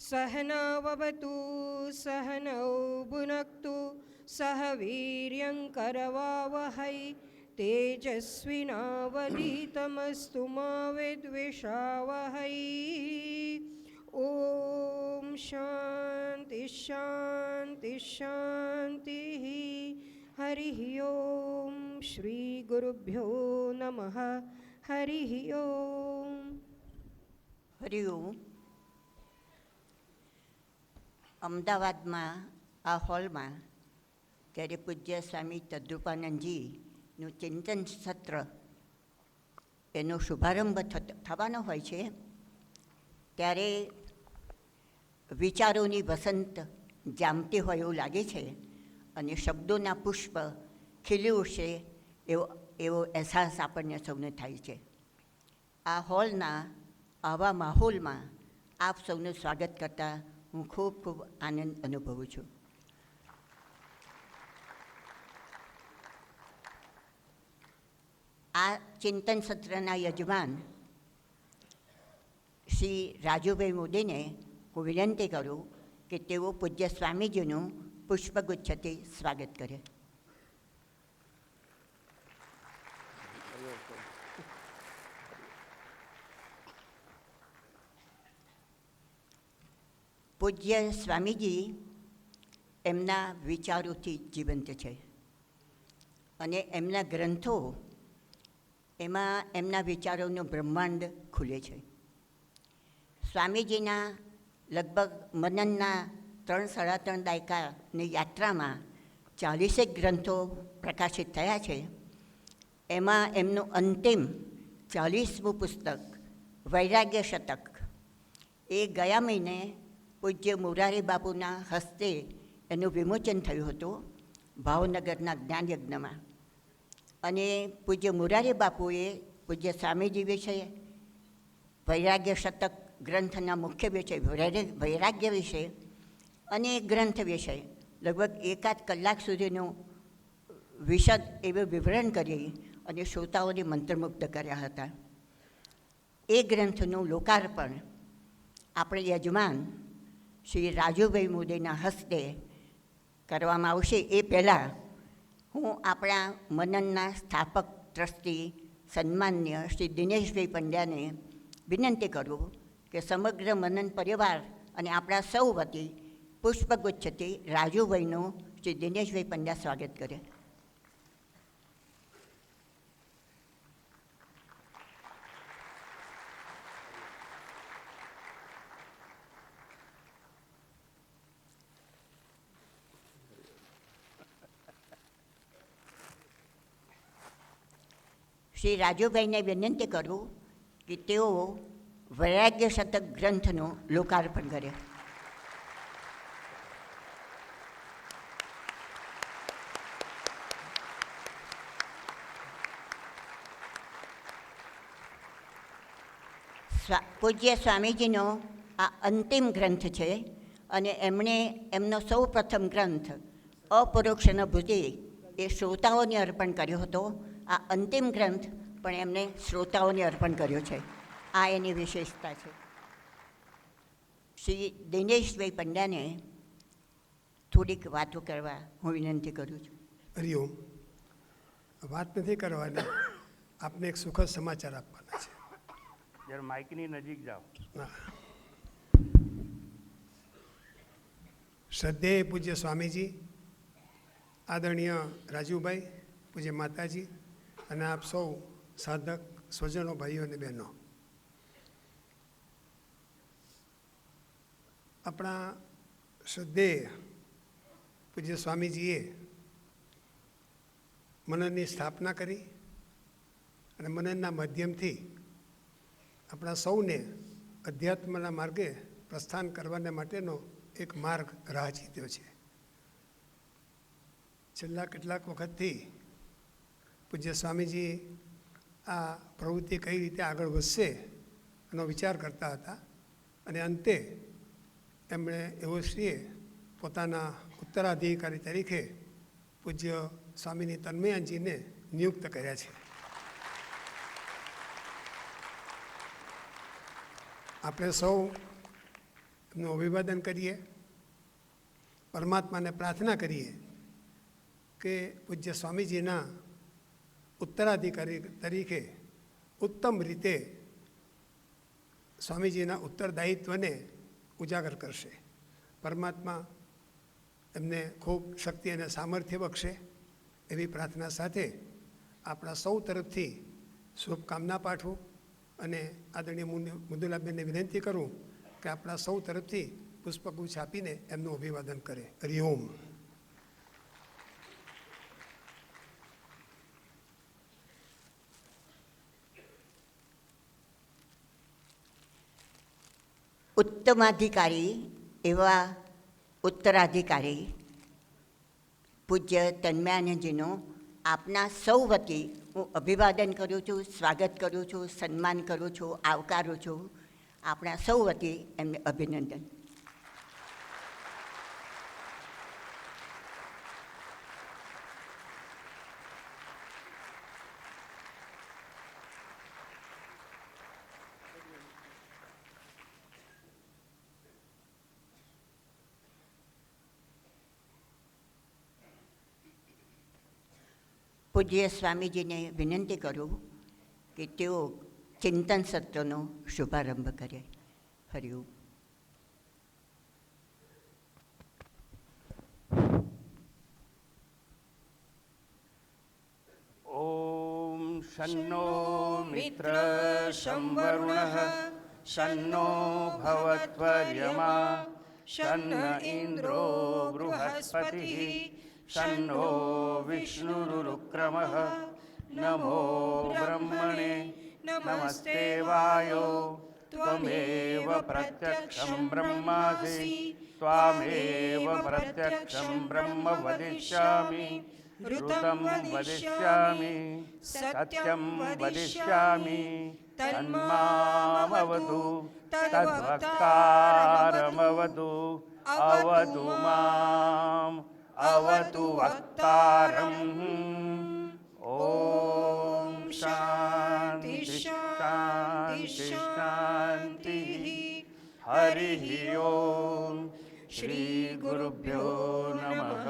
सहनाववतु सहनौ भुनक्तु सह वीर्यङ्करवावहै तेजस्विनावधीतमस्तु मा विद्विषावहै। ॐ शान्ति शान्ति शान्तिः। हरिः ॐ श्रीगुरुभ्यो नमः। हरिः ॐ। હરિઓમ. અમદાવાદમાં આ હોલમાં ત્યારે પૂજ્ય સ્વામી તદ્રુપાનંદજીનું ચિંતન સત્ર એનો શુભારંભ થવાનો હોય છે ત્યારે વિચારોની વસંત જામતી હોય એવું લાગે છે અને શબ્દોના પુષ્પ ખીલી ઉઠશે એવો અહેસાસ આપણને સૌને થાય છે. આ હોલના આવા માહોલમાં આપ સૌનું સ્વાગત કરતાં હું ખૂબ ખૂબ આનંદ અનુભવું છું. આ ચિંતન સત્રના યજમાન શ્રી રાજુભાઈ મોદીને હું વિનંતી કરું કે તેઓ પૂજ્ય સ્વામીજીનું પુષ્પગુચ્છથી સ્વાગત કરે. પૂજ્ય સ્વામીજી એમના વિચારોથી જીવંત છે અને એમના ગ્રંથો એમાં એમના વિચારોનું બ્રહ્માંડ ખુલે છે. સ્વામીજીના લગભગ મનનના 3-3.5 દાયકાની યાત્રામાં 40 ગ્રંથો પ્રકાશિત થયા છે. એમાં એમનું અંતિમ 40મું પુસ્તક વૈરાગ્ય શતક એ ગયા મહિને પૂજ્ય મોરારી બાપુના હસ્તે એનું વિમોચન થયું હતું ભાવનગરના જ્ઞાનયજ્ઞમાં. અને પૂજ્ય મોરારી બાપુએ પૂજ્ય સ્વામીજી વિશે વૈરાગ્ય શતક ગ્રંથના મુખ્ય વિષય વૈરાગ્ય વિશે અને ગ્રંથ વિશે લગભગ 1.5 કલાક સુધીનું વિશદ એવું વિવરણ કરી અને શ્રોતાઓને મંત્રમુગ્ધ કર્યા હતા. એ ગ્રંથનું લોકાર્પણ આપણે યજમાન શ્રી રાજુભાઈ મોદીના હસ્તે કરવામાં આવશે. એ પહેલાં હું આપણા મનનના સ્થાપક ટ્રસ્ટી સન્માન્ય શ્રી દિનેશભાઈ પંડ્યાને વિનંતી કરું કે સમગ્ર મનન પરિવાર અને આપણા સૌ વતી પુષ્પગુચ્છથી રાજુભાઈનું શ્રી દિનેશભાઈ પંડ્યા સ્વાગત કરે. શ્રી રાજુભાઈને વિનંતી કરું કે તેઓ વૈરાગ્ય શતક ગ્રંથનું લોકાર્પણ કરે. પૂજ્ય સ્વામીજીનો આ અંતિમ ગ્રંથ છે અને એમણે એમનો સૌ પ્રથમ ગ્રંથ અપરોક્ષ અનુભૂતિ એ શ્રોતાઓને અર્પણ કર્યો હતો. આ અંતિમ ગ્રંથ પણ એમણે શ્રોતાઓને અર્પણ કર્યો છે. આ એની વિશેષતા છે. શ્રી દિનેશભાઈ પંડ્યાને થોડીક વાતો કરવા હું વિનંતી કરું છું. હરિઓમ. વાત નથી કરવાની, આપને એક સુખદ સમાચાર આપવાના છે. જરા માઇકની નજીક જાઓ. શ્રદ્ધેય પૂજ્ય સ્વામીજી, આદરણીય રાજુભાઈ, પૂજ્ય માતાજી અને આપ સૌ સાધક સ્વજનો, ભાઈઓ અને બહેનો, આપણા શ્રદ્ધેય પૂજ્ય સ્વામીજીએ મનનની સ્થાપના કરી અને મનનના માધ્યમથી આપણા સૌને અધ્યાત્મના માર્ગે પ્રસ્થાન કરવાને માટેનો એક માર્ગ રાહ ચીંધ્યો છે. છેલ્લા કેટલાક વખતથી પૂજ્ય સ્વામીજી આ પ્રવૃત્તિ કઈ રીતે આગળ વધશે એનો વિચાર કરતા હતા અને અંતે એમણે એવો શ્રીએ પોતાના ઉત્તરાધિકારી તરીકે પૂજ્ય સ્વામીની તન્મયાનજીને નિયુક્ત કર્યા છે. આપણે સૌ એમનું અભિવાદન કરીએ, પરમાત્માને પ્રાર્થના કરીએ કે પૂજ્ય સ્વામીજીના ઉત્તરાધિકારી તરીકે ઉત્તમ રીતે સ્વામીજીના ઉત્તરદાયિત્વને ઉજાગર કરશે. પરમાત્મા એમને ખૂબ શક્તિ અને સામર્થ્ય બક્ષે એવી પ્રાર્થના સાથે આપણા સૌ તરફથી શુભકામના પાઠવું અને આદરણીય મુદુલાબેનને વિનંતી કરું કે આપણા સૌ તરફથી પુષ્પગુચ્છ આપીને એમનું અભિવાદન કરે. હરિ ઓમ. ઉત્તમાધિકારી એવા ઉત્તરાધિકારી પૂજ્ય તન્મયાનંદજીનો આપના સૌ વતી હું અભિવાદન કરું છું, સ્વાગત કરું છું, સન્માન કરું છું, આવકારું છું. આપણા સૌ વતી એમને અભિનંદન. પૂજ્ય સ્વામીજીને વિનંતી કરું કે તેઓ ચિંતન સત્રનો શુભારંભ કરે. હરિઓમ. ઓમ શન્નો મિત્ર સંવરુણઃ શન્નો ભવત્વર્યમા શન્ન ઇન્દ્રો બૃહસ્પતિઃ શન્નો વિષ્ણુરુક્રમઃ નમો બ્રહ્મણે નમસ્તે વાયો ત્વમેવ પ્રત્યક્ષં બ્રહ્માસી ત્વામેવ પ્રત્યક્ષં બ્રહ્મ વદિષ્યામિ ઋતં વદિષ્યામિ સત્યં વદિષ્યામિ તન્મામવતુ તદ્વક્તારમવતુ અવતુ મામ અવતુ વક્તારમ. ઓમ શાંતિ શાંતિ શાંતિ. હરિ ઓમ. શ્રી ગુરુભ્યો નમઃ.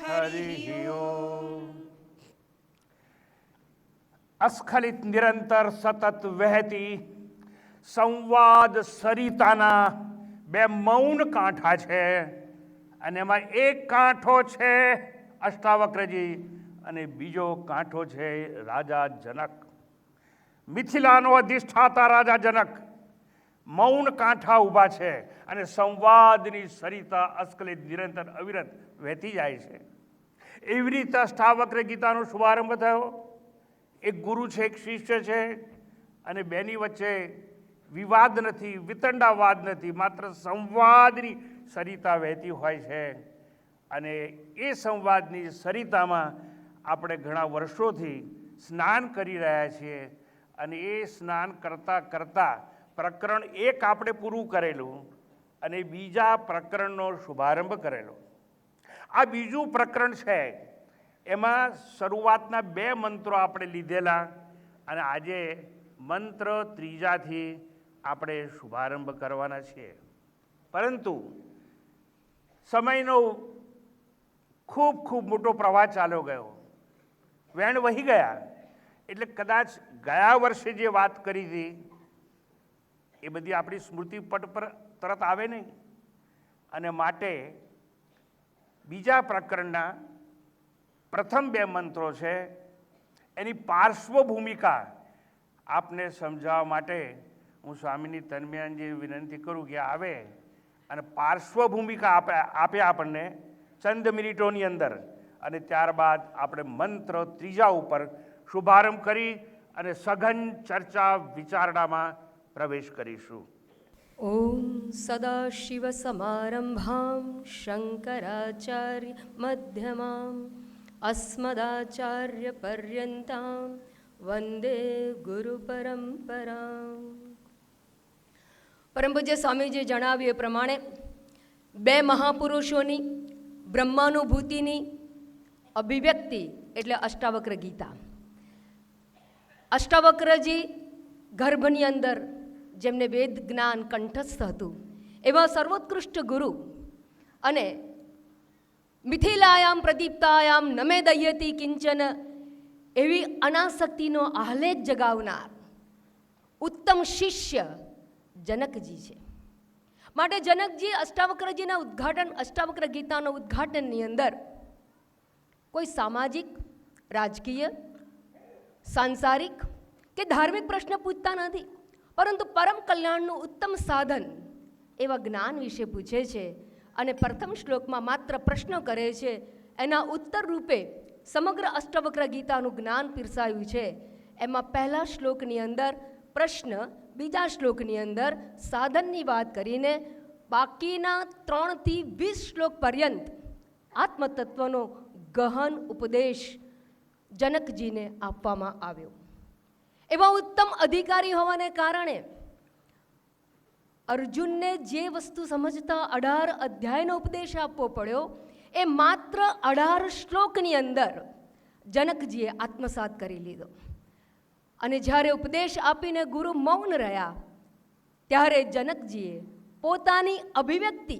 હરિ ઓમ. અસ્ખલિત નિરંતર સતત વહેતી સંવાદ સરિતાના બે મૌન કાંઠા છે અને એમાં એક કાંઠો છે અષ્ટાવક્રજી અને બીજો કાંઠો છે રાજા જનક. મિથિલાનો અધિષ્ઠાતા રાજા જનક મૌન કાંઠા ઊભા છે અને સંવાદની સરિતા અસ્ખલિત નિરંતર અવિરત વહેતી જાય છે. એવી રીતે અષ્ટાવક્ર ગીતાનો શુભારંભ થયો. એક ગુરુ છે, એક શિષ્ય છે અને બેની વચ્ચે વિવાદ નથી, વિતંડાવાદ નથી, માત્ર સંવાદની સરિતા વહેતી હોય છે. અને એ સંવાદની સરિતામાં આપણે ઘણા વર્ષોથી સ્નાન કરી રહ્યા છીએ અને એ સ્નાન કરતાં કરતાં પ્રકરણ એક આપણે પૂરું કરેલું અને બીજા પ્રકરણનો શુભારંભ કરેલો. આ બીજું પ્રકરણ છે એમાં શરૂઆતના 2 મંત્રો આપણે લીધેલા અને આજે મંત્ર ત્રીજાથી આપણે શુભારંભ કરવાના છીએ. પરંતુ સમયનો ખૂબ મોટો પ્રવાહ ચાલ્યો ગયો, વેણ વહી ગયા. એટલે કદાચ ગયા વર્ષે જે વાત કરી હતી એ બધી આપણી સ્મૃતિપટ પર તરત આવે નહીં અને માટે બીજા પ્રકરણના પ્રથમ 2 મંત્રો છે એની પાર્શ્વભૂમિકા આપને સમજાવવા માટે હું સ્વામીની તન્મયાનજી વિનંતી કરું કે આવે અને પાર્શ્વભૂમિકા આપે આપણને ચંદ મિનિટોની અંદર અને ત્યારબાદ આપણે મંત્ર ત્રીજા ઉપર શુભારંભ કરી અને સઘન ચર્ચા વિચારણામાં પ્રવેશ કરીશું. ઓમ સદાશિવસમારંભાં શંકરાચાર્ય મધ્યમાં અસ્મદાચાર્યપર્યંતાં વંદે ગુરુપરંપરાં. પરમ પૂજ્ય સ્વામીજીએ જણાવ્યું એ પ્રમાણે 2 મહાપુરુષોની બ્રહ્માનુભૂતિની અભિવ્યક્તિ એટલે અષ્ટાવક્ર ગીતા. અષ્ટાવક્રજી ગર્ભની અંદર જેમને વેદ જ્ઞાન કંઠસ્થ હતું એવા સર્વોત્કૃષ્ટ ગુરુ અને મિથિલાયામ પ્રદીપ્તાયામ નમે દયતી કિંચન એવી અનાસક્તિનો આહ્લેદ જગાવનાર ઉત્તમ શિષ્ય જનકજી છે. માટે જનકજી અષ્ટાવક્રજીના ઉદ્ઘાટન, અષ્ટાવક્ર ગીતાના ઉદ્ઘાટનની અંદર કોઈ સામાજિક, રાજકીય, સાંસારિક કે ધાર્મિક પ્રશ્ન પૂછતા નથી, પરંતુ પરમ કલ્યાણનું ઉત્તમ સાધન એવા જ્ઞાન વિશે પૂછે છે. અને પ્રથમ શ્લોકમાં માત્ર પ્રશ્નો કરે છે, એના ઉત્તર રૂપે સમગ્ર અષ્ટાવક્ર ગીતાનું જ્ઞાન પીરસાયું છે. એમાં પહેલા શ્લોકની અંદર પ્રશ્ન, બીજા શ્લોકની અંદર સાધનની વાત કરીને બાકીના 3 થી 20 શ્લોક પર્યંત આત્મતત્વનો ગહન ઉપદેશ જનકજીને આપવામાં આવ્યો. એવા ઉત્તમ અધિકારી હોવાને કારણે અર્જુનને જે વસ્તુ સમજતા 18 અધ્યાયનો ઉપદેશ આપવો પડ્યો એ માત્ર 18 શ્લોકની અંદર જનકજીએ આત્મસાત કરી લીધો. અને જ્યારે ઉપદેશ આપીને ગુરુ મૌન રહ્યા ત્યારે જનકજીએ પોતાની અભિવ્યક્તિ,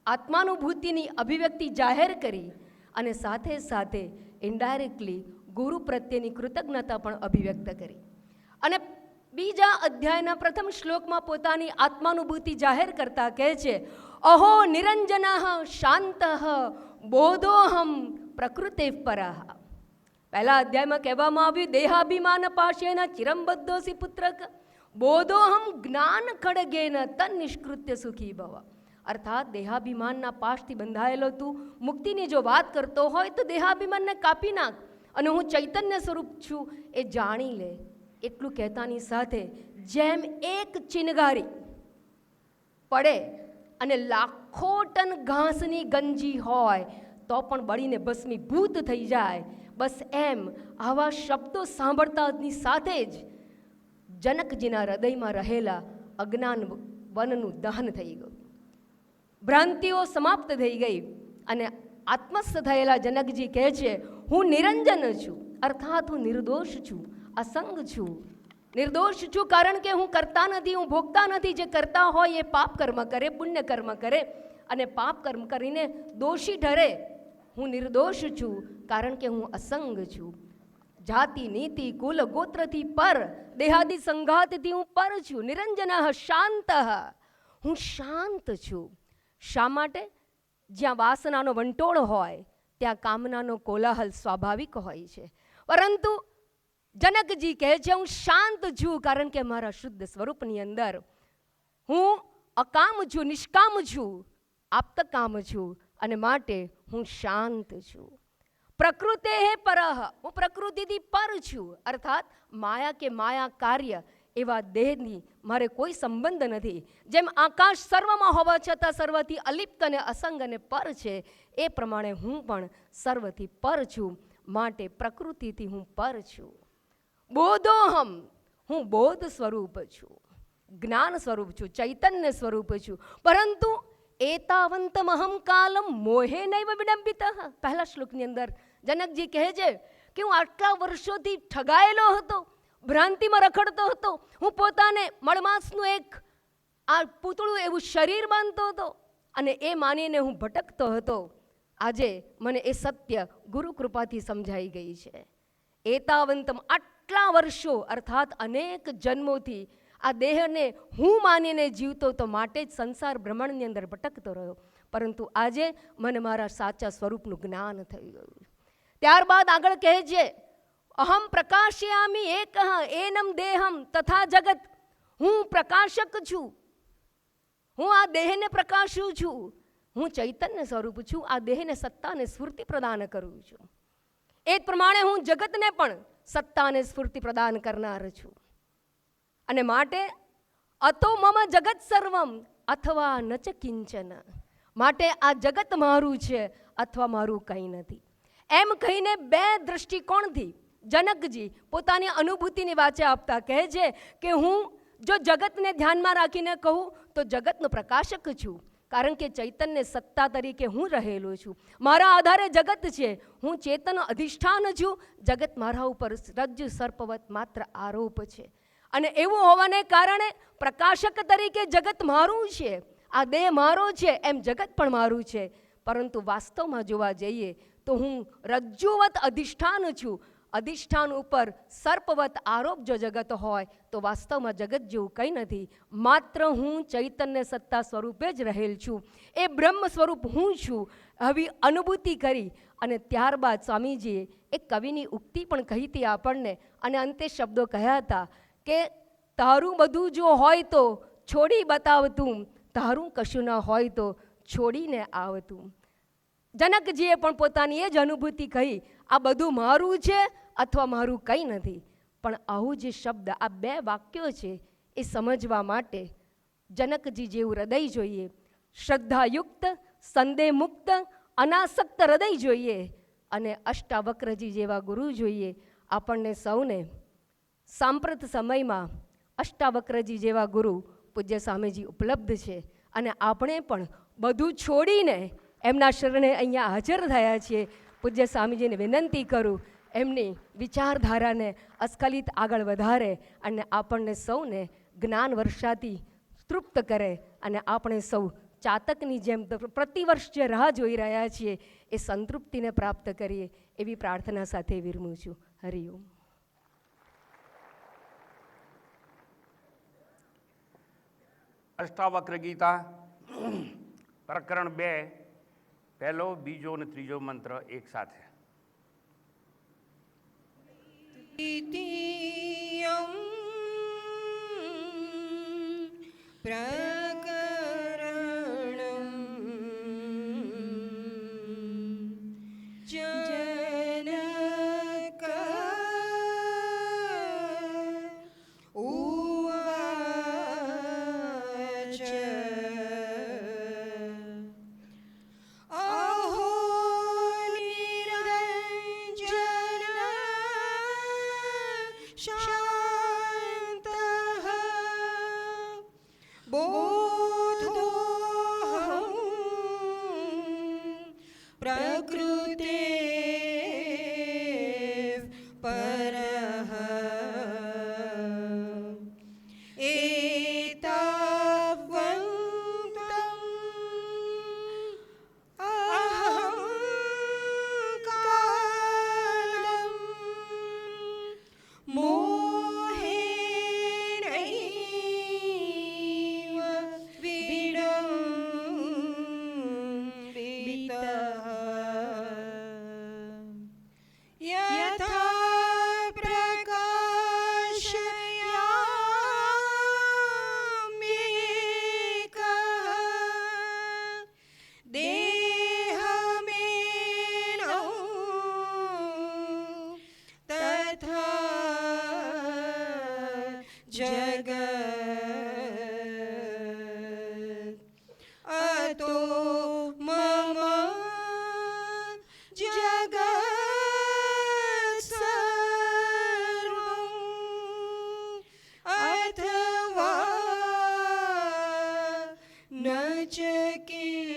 આત્માનુભૂતિની અભિવ્યક્તિ જાહેર કરી અને સાથે સાથે ઇનડાયરેક્ટલી ગુરુ પ્રત્યેની કૃતજ્ઞતા પણ અભિવ્યક્ત કરી. અને બીજા અધ્યાયના પ્રથમ શ્લોકમાં પોતાની આત્માનુભૂતિ જાહેર કરતા કહે છે, અહો નિરંજનઃ શાંતઃ બોધોહમ પ્રકૃતે પરઃ. પહેલા અધ્યાયમાં કહેવામાં આવ્યું દેહાભિમાન પાશેન ચિરંબદ્ધોસી પુત્રક બોધોહમ જ્ઞાન ખડગેન તન નિષ્કૃત્ય સુખી ભવ. અર્થાત દેહાભિમાનના પાશથી બંધાયેલો તું મુક્તિની જો વાત કરતો હોય તો દેહાભિમાનને કાપી નાખ અને હું ચૈતન્ય સ્વરૂપ છું એ જાણી લે. એટલું કહેતાની સાથે જેમ એક ચિનગારી પડે અને લાખો ટન ઘાસની ગંજી હોય તો પણ બળીને ભસ્મીભૂત થઈ જાય, બસ એમ આવા શબ્દો સાંભળતાની સાથે જ જનકજીના હૃદયમાં રહેલા અજ્ઞાન વનનું દહન થઈ ગયું, ભ્રાંતિઓ સમાપ્ત થઈ ગઈ. અને આત્મસ્થ થયેલા જનકજી કહે છે, હું નિરંજન છું, અર્થાત હું નિર્દોષ છું, અસંગ છું. નિર્દોષ છું કારણ કે હું કરતા નથી, હું ભોગતા નથી. જે કરતા હોય એ પાપ કર્મ કરે, પુણ્ય કર્મ કરે અને પાપ કર્મ કરીને દોષી ઠરે. હું નિર્દોષ છું કારણ કે હું અસંગ છું. જાતિ, નીતિ, કુલ, ગોત્રથી પર, દેહાદી સંઘાતથી હું પર છું. નિરંજન શાંત, હું શાંત છું. શા માટે? જ્યાં વાસનાનો વંટોળ હોય ત્યાં કામનાનો કોલાહલ સ્વાભાવિક હોય છે, પરંતુ જનકજી કહે છે હું શાંત છું કારણ કે મારા શુદ્ધ સ્વરૂપની અંદર હું અકામ છું, નિષ્કામ છું, આપ્તકામ છું અને માટે હું શાંત છું. પ્રકૃતે હે પરહ, હું પ્રકૃતિથી પર છું, અર્થાત માયા કે માયા કાર્ય એવા દેહની મારે કોઈ સંબંધ નથી. જેમ આકાશ સર્વમાં હોવા છતાં સર્વથી અલિપ્ત અને અસંગ અને પર છે, એ પ્રમાણે હું પણ સર્વથી પર છું, માટે પ્રકૃતિથી હું પર છું. બોધોહમ, હું બોધ સ્વરૂપ છું, જ્ઞાન સ્વરૂપ છું, ચૈતન્ય સ્વરૂપ છું. પરંતુ એતાવંતમ અહમ કાલમ મોહે નૈવ વિડંબિત. પહેલા શ્લોકની અંદર જનકજી કહે છે કે હું આટલા વર્ષોથી ઠગાયેલો હતો, ભ્રાંતિમાં રખડતો હતો, હું પોતાને મળમાસનું એક આ પૂતળું એવું શરીર માનતો હતો અને એ માનીને હું ભટકતો હતો. આજે મને એ સત્ય ગુરુ કૃપાથી સમજાઈ ગઈ છે. એતાવંતમ, આટલા વર્ષો અર્થાત અનેક જન્મોથી આ દેહને હું માનીને જીવતો તો માટે જ સંસાર ભ્રમણની અંદર ભટકતો રહ્યો, પરંતુ આજે મને મારા સાચા સ્વરૂપનું જ્ઞાન થઈ ગયું. ત્યારબાદ આગળ કહે છે અહમ પ્રકાશયામી એકઃ એનમ દેહમ તથા જગત. હું પ્રકાશક છું, હું આ દેહને પ્રકાશું છું, હું ચૈતન્ય સ્વરૂપ છું, આ દેહને સત્તા અને સ્ફૂર્તિ પ્રદાન કરું છું. એ જ પ્રમાણે હું જગતને પણ સત્તા અને સ્ફૂર્તિ પ્રદાન કરનાર છું. અને માટે અતો મમ જગત સર્વમ અથવા નચ કિંચન, માટે આ જગત મારું છે અથવા મારું કંઈ નથી. એમ કહીને બે દ્રષ્ટિકોણથી જનકજી પોતાની અનુભૂતિની વાચે આપતા કહે છે કે હું જો જગતને ધ્યાનમાં રાખીને કહું તો જગતનો પ્રકાશક છું, કારણ કે ચૈતન્ય સત્તા તરીકે હું રહેલો છું. મારા આધારે જગત છે, હું ચેતન અધિષ્ઠાન છું, જગત મારા ઉપર રજ્જુ સર્પવત માત્ર આરોપ છે. અને એવું હોવાને કારણે પ્રકાશક તરીકે જગત મારું છે, આ દેહ મારો છે, એમ જગત પણ મારું છે. પરંતુ વાસ્તવમાં જોવા જઈએ તો હું રજ્જુવત અધિષ્ઠાન છું. અધિષ્ઠાન ઉપર સર્પવત આરોપ જો જગત હોય તો વાસ્તવમાં જગત જેવું કંઈ નથી. માત્ર હું ચૈતન્ય સત્તા સ્વરૂપે જ રહેલ છું. એ બ્રહ્મ સ્વરૂપ હું છું. આવી અનુભૂતિ કરી અને ત્યારબાદ સ્વામીજીએ એક કવિની ઉક્તિ પણ કહી હતી આપણને, અને અંતે શબ્દો કહ્યા હતા કે તારું બધું જો હોય તો છોડી બતાવતું, તારું કશું ન હોય તો છોડીને આવતું. જનકજીએ પણ પોતાની એ જ અનુભૂતિ કહી, આ બધું મારું છે અથવા મારું કંઈ નથી. પણ આવું જે શબ્દ, આ બે વાક્યો છે, એ સમજવા માટે જનકજી જેવું હૃદય જોઈએ, શ્રદ્ધાયુક્ત, સંદેહ મુક્ત, અનાસક્ત હૃદય જોઈએ, અને અષ્ટાવક્રજી જેવા ગુરુ જોઈએ. આપણને સૌને સાંપ્રત સમયમાં અષ્ટાવક્રજી જેવા ગુરુ પૂજ્ય સ્વામીજી ઉપલબ્ધ છે, અને આપણે પણ બધું છોડીને એમના શરણે અહીંયા હાજર થયા છીએ. પૂજ્ય સ્વામીજીને વિનંતી કરું એમની વિચારધારાને અસ્ખલિત આગળ વધારે અને આપણને સૌને જ્ઞાન વર્ષાથી તૃપ્ત કરે, અને આપણે સૌ ચાતકની જેમ પ્રતિવર્ષ જે રાહ જોઈ રહ્યા છીએ એ સંતૃપ્તિને પ્રાપ્ત કરીએ એવી પ્રાર્થના સાથે વિરમું છું. હરિઓમ. અષ્ટાવક્ર ગીતા પ્રકરણ 2, પહેલો, બીજો અને ત્રીજો મંત્ર એક સાથે. દ્વિતીયં પ્રકરણં જનક ઉવાચ અહો નિરંજન શાંતઃ બોધોऽહં પ્રકૃતેઃ પરઃ એતાવન્तं અહં કાલં મોહેનૈવ વિડમ્બિતઃ યથા પ્રકાશયામ્યેકઃ દેહમેનૌ તથા જગત અતો મમ જગત સર્વં અથવા ન ચ કિંચન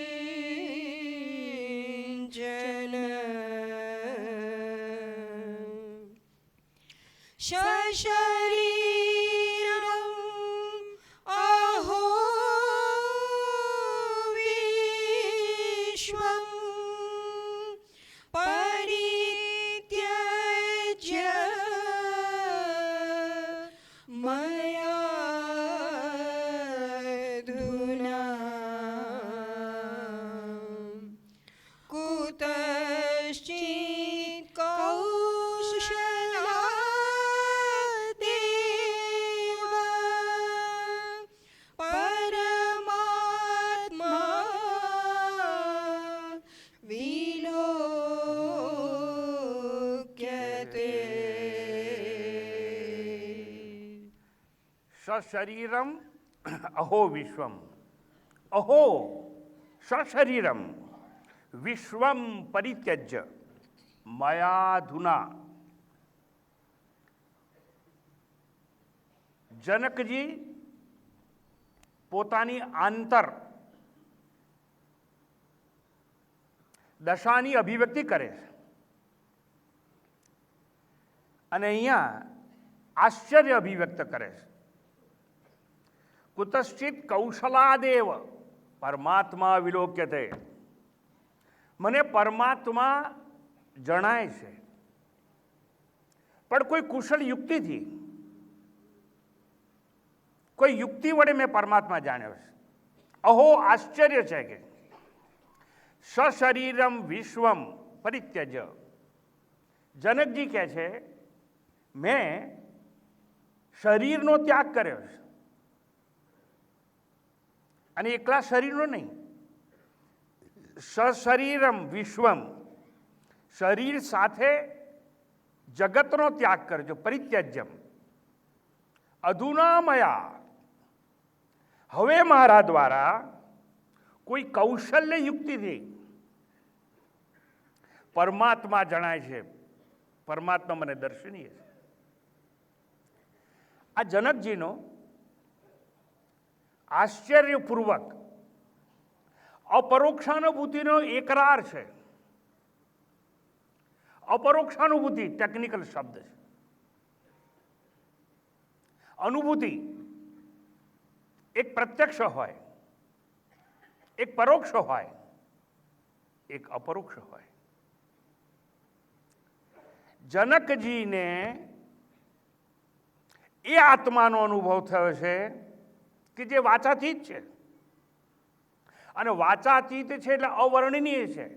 શરીરં અહો વિશ્વં પરિત્યજ્ય મયાધુના કુતશ્ચિત કૌશલાદેવ પરમાત્મા વિલોક્યતે. સશરીરમ અહો વિશ્વમ, અહો સશરીરમ વિશ્વમ પરિત્યજ્ય મયાધુના. જનકજી પોતાની આંતર દશાની અભિવ્યક્તિ કરે છે, અને અહીંયા આશ્ચર્ય અભિવ્યક્ત કરે છે. કુતશ્ચિત કૌશલાદેવ પરમાત્મા વિલોક્યતે. મને પરમાત્મા જણાય છે, પણ કોઈ કુશળ યુક્તિથી, કોઈ યુક્તિ વડે મેં પરમાત્મા જાણ્યો છે. અહો આશ્ચર્ય છે કે સશરીરમ વિશ્વમ પરિત્યજ. જનકજી કહે છે મેં શરીરનો ત્યાગ કર્યો છે, અને એકલા શરીરનો નહીં, સશરીરમ વિશ્વમ, શરીર સાથે જગતનો ત્યાગ કરજો. પરિત્યજ્યમ અધુના મયા, હવે મારા દ્વારા કોઈ કૌશલ્ય યુક્તિથી પરમાત્મા જણાય છે. પરમાત્મા મને દર્શનીય છે. આ જનકજીનો આશ્ચર્યપૂર્વક અપરોક્ષાનુભૂતિનો એકરાર છે. અપરોક્ષાનુભૂતિ ટેકનિકલ શબ્દ છે. અનુભૂતિ એક પ્રત્યક્ષ હોય, એક પરોક્ષ હોય, એક અપરોક્ષ હોય. જનકજીને એ આત્માનો અનુભવ થયો છે કે જે વાચાતીત છે, અને વાચાતીત છે એટલે અવર્ણનીય છે.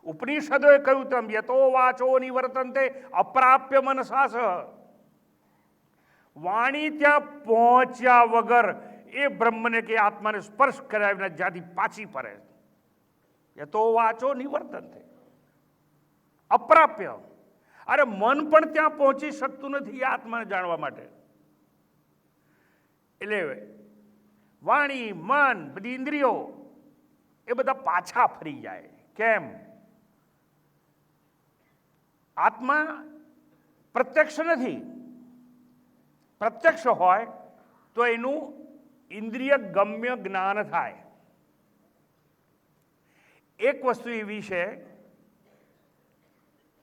ઉપનિષદોએ કહ્યું તેમ યતો વાચો નિવર્તન્તે અપ્રાપ્ય મનસાસ. વાણી ત્યાં પહોંચ્યા વગર એ બ્રહ્મને કે આત્માને સ્પર્શ કર્યા વિના જ્યાંથી પાછી ફરે. યતો વાચો નિવર્તન્તે અપ્રાપ્ય. અરે મન પણ ત્યાં પહોંચી શકતું નથી એ આત્માને જાણવા માટે. એટલે વાણી, મન, બધી ઇન્દ્રિયો એ બધા પાછા ફરી જાય. કેમ? આત્મા પ્રત્યક્ષ નથી. પ્રત્યક્ષ હોય તો એનું ઇન્દ્રિય ગમ્ય જ્ઞાન થાય. એક વસ્તુ એવી છે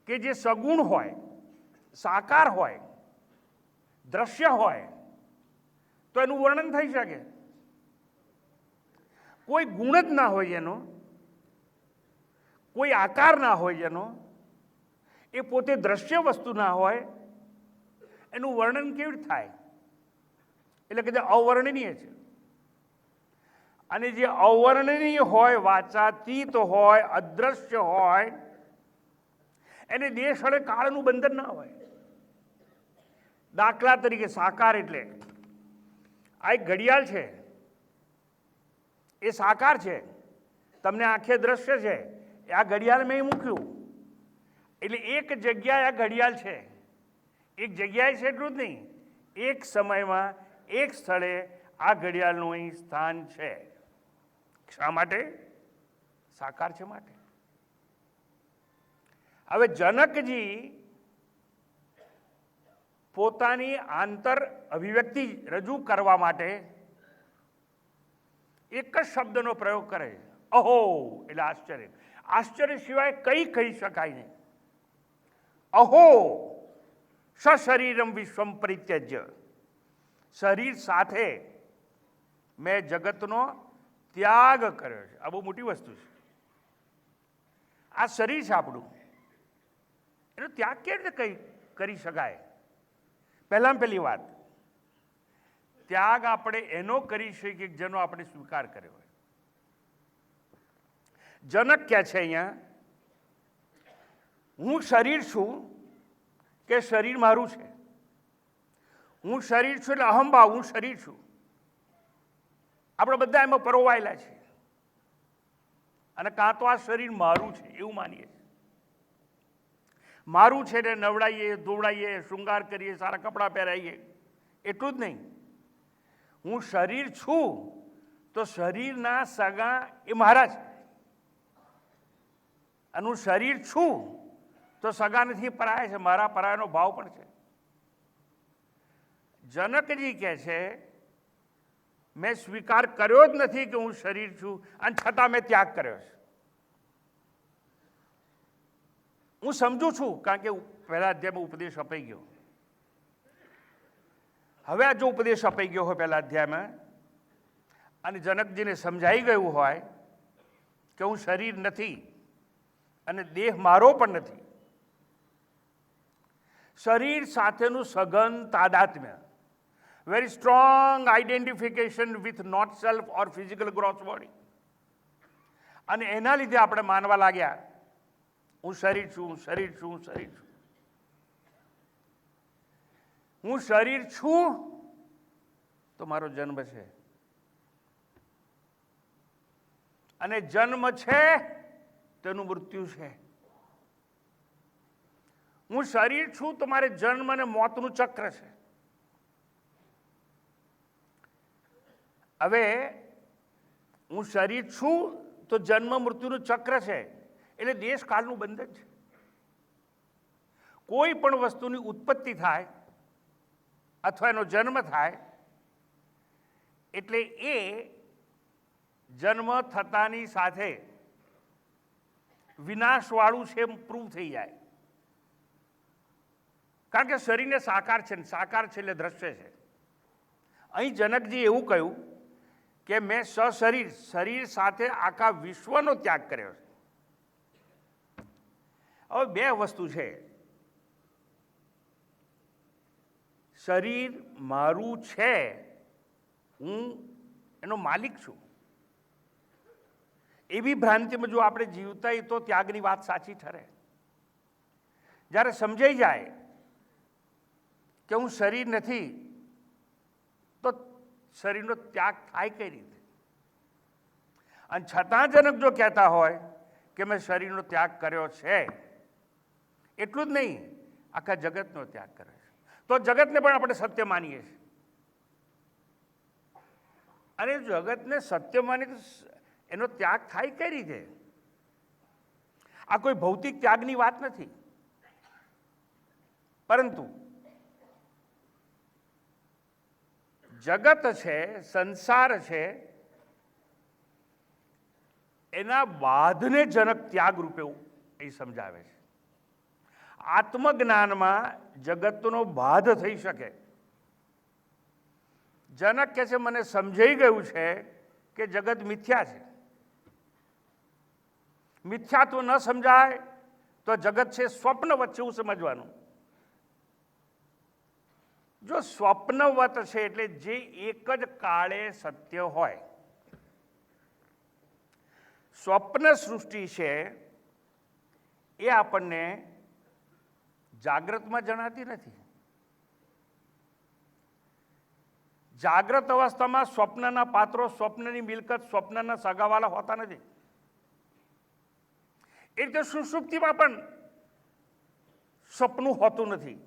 કે જે સગુણ હોય, સાકાર હોય, દ્રશ્ય હોય તો એનું વર્ણન થઈ શકે. કોઈ ગુણ જ ના હોય એનો, કોઈ આકાર ના હોય એનો, એ પોતે દ્રશ્ય વસ્તુ ના હોય, એનું વર્ણન કેવી રીતે થાય? એટલે કે જે અવર્ણનીય છે. અને જે અવર્ણનીય હોય, વાચાતીત હોય, અદ્રશ્ય હોય, એને દેશ અને કાળનું બંધન ના હોય. દાખલા તરીકે સાકાર એટલે આ એક ઘડિયાળ છે, એ સાકાર છે, તમને આંખે દ્રશ્ય છે, એ આ ઘડિયાળ મેં મૂક્યું એટલે એક જગ્યાએ આ ઘડિયાળ છે. એક જગ્યાએ છે એટલું જ નહીં, એક સમયમાં એક સ્થળે આ ઘડિયાળનું અહીં સ્થાન છે. શા માટે? સાકાર છે માટે. હવે જનકજી પોતાની આંતર અભિવ્યક્તિ રજૂ કરવા માટે એક જ શબ્દનો પ્રયોગ કરે છે, અહો. એટલે આશ્ચર્ય. આશ્ચર્ય સિવાય કંઈ કહી શકાય નહીં. અહો સશરીરમ વિશ્વમ પરિત્યજ્ય. શરીર સાથે મેં જગતનો ત્યાગ કર્યો છે. આ બહુ મોટી વસ્તુ છે. આ શરીર છે આપણું, એનો ત્યાગ કેવી રીતે કરી શકાય? પહેલામાં પહેલી વાત, ત્યાગ આપણે એનો કરી શકીએ જેનો આપણે સ્વીકાર કર્યો હોય. જનક કહે છે અહીંયા, હું શરીર છું કે શરીર મારું છે. હું શરીર છું એટલે અહંભાવ, હું શરીર છું. આપણે બધા એમાં પરોવાયેલા છે, અને કાં તો આ શરીર મારું છે એવું માનીએ છીએ. મારું છે એટલે નવડાવીએ, ધોવડાવીએ, શૃંગાર કરીએ, સારા કપડાં પહેરાવીએ, એટલું જ નહીં. હું શરીર છું તો શરીરના સગા એ મારા છે, અને હું શરીર છું તો સગા નથી, પરાયા છે. મારા પરાયાનો ભાવ પણ છે. જનકજી કહે છે મેં સ્વીકાર કર્યો જ નથી કે હું શરીર છું, અને છતાં મેં ત્યાગ કર્યો છે. હું સમજુ છું, કારણ કે પહેલા અધ્યાયમાં ઉપદેશ અપાઈ ગયો. હવે આ જો ઉપદેશ અપાઈ ગયો હોય પહેલા અધ્યાયમાં અને જનકજીને સમજાઈ ગયું હોય કે હું શરીર નથી અને દેહ મારો પણ નથી, શરીર સાથેનું સઘન તાદાત્મ્ય, very strong identification with not self or physical gross body, અને એના લીધે આપણે માનવા લાગ્યા હું શરીર છું, શરીર છું, શરીર છું. હું શરીર છું તો મારો જન્મ છે, અને જન્મ છે તેનું મૃત્યુ છે. હું શરીર છું તો મારે જન્મ અને મોતનું ચક્ર છે. હવે હું શરીર છું તો જન્મ મૃત્યુનું ચક્ર છે, એટલે દેશકાળનું બંધન છે. કોઈ પણ વસ્તુની ઉત્પત્તિ થાય અથવા એનો જન્મ થાય એટલે એ જન્મ થતાની સાથે વિનાશવાળું છે એમ પ્રૂવ થઈ જાય. કારણ કે શરીરને સાકાર છે ને સાકાર છે એટલે દ્રશ્ય છે. અહીં જનકજી એવું કહ્યું કે મેં સશરીર શરીર સાથે આખા વિશ્વનો ત્યાગ કર્યો છે. હવે બે વસ્તુ છે, શરીર મારું છે, હું એનો માલિક છું, એવી ભ્રાંતિમાં જો આપણે જીવતા હોય તો ત્યાગની વાત સાચી ઠરે. જ્યારે સમજાઈ જાય કે હું શરીર નથી તો શરીરનો ત્યાગ થાય કઈ રીતે? અને છતાં જનક જો કહેતા હોય કે મેં શરીરનો ત્યાગ કર્યો છે, એટલું જ નહીં આખા જગતનો ત્યાગ કર્યો છે, તો જગતને પણ આપણે સત્ય માનીએ છીએ. અને જગતને સત્ય માની તો એનો ત્યાગ થાય કઈ રીતે? આ કોઈ ભૌતિક ત્યાગની વાત નથી, પરંતુ જગત છે, સંસાર છે, એના બાધને જનક ત્યાગ રૂપે એ સમજાવે છે. આત્મજ્ઞાનમાં જગતનો બાધ થઈ શકે. જનક કહે છે મને સમજાઈ ગયું છે કે જગત મિથ્યા છે. મિથ્યાત્વ ન સમજાય તો જગત છે સ્વપ્ન વચ્ચે એવું સમજવાનું. જો સ્વપ્નવત છે એટલે જે એક જ કાળે સત્ય હોય. સ્વપ્ન સૃષ્ટિ છે એ આપણને જાગ્રતમાં જણાતી નથી. જાગ્રત અવસ્થામાં સ્વપ્નના પાત્રો, સ્વપ્નની મિલકત, સ્વપ્નના સગાવાલા હોતા નથી. એ રીતે સુષુપ્તિમાં પણ સ્વપ્ન હોતું નથી.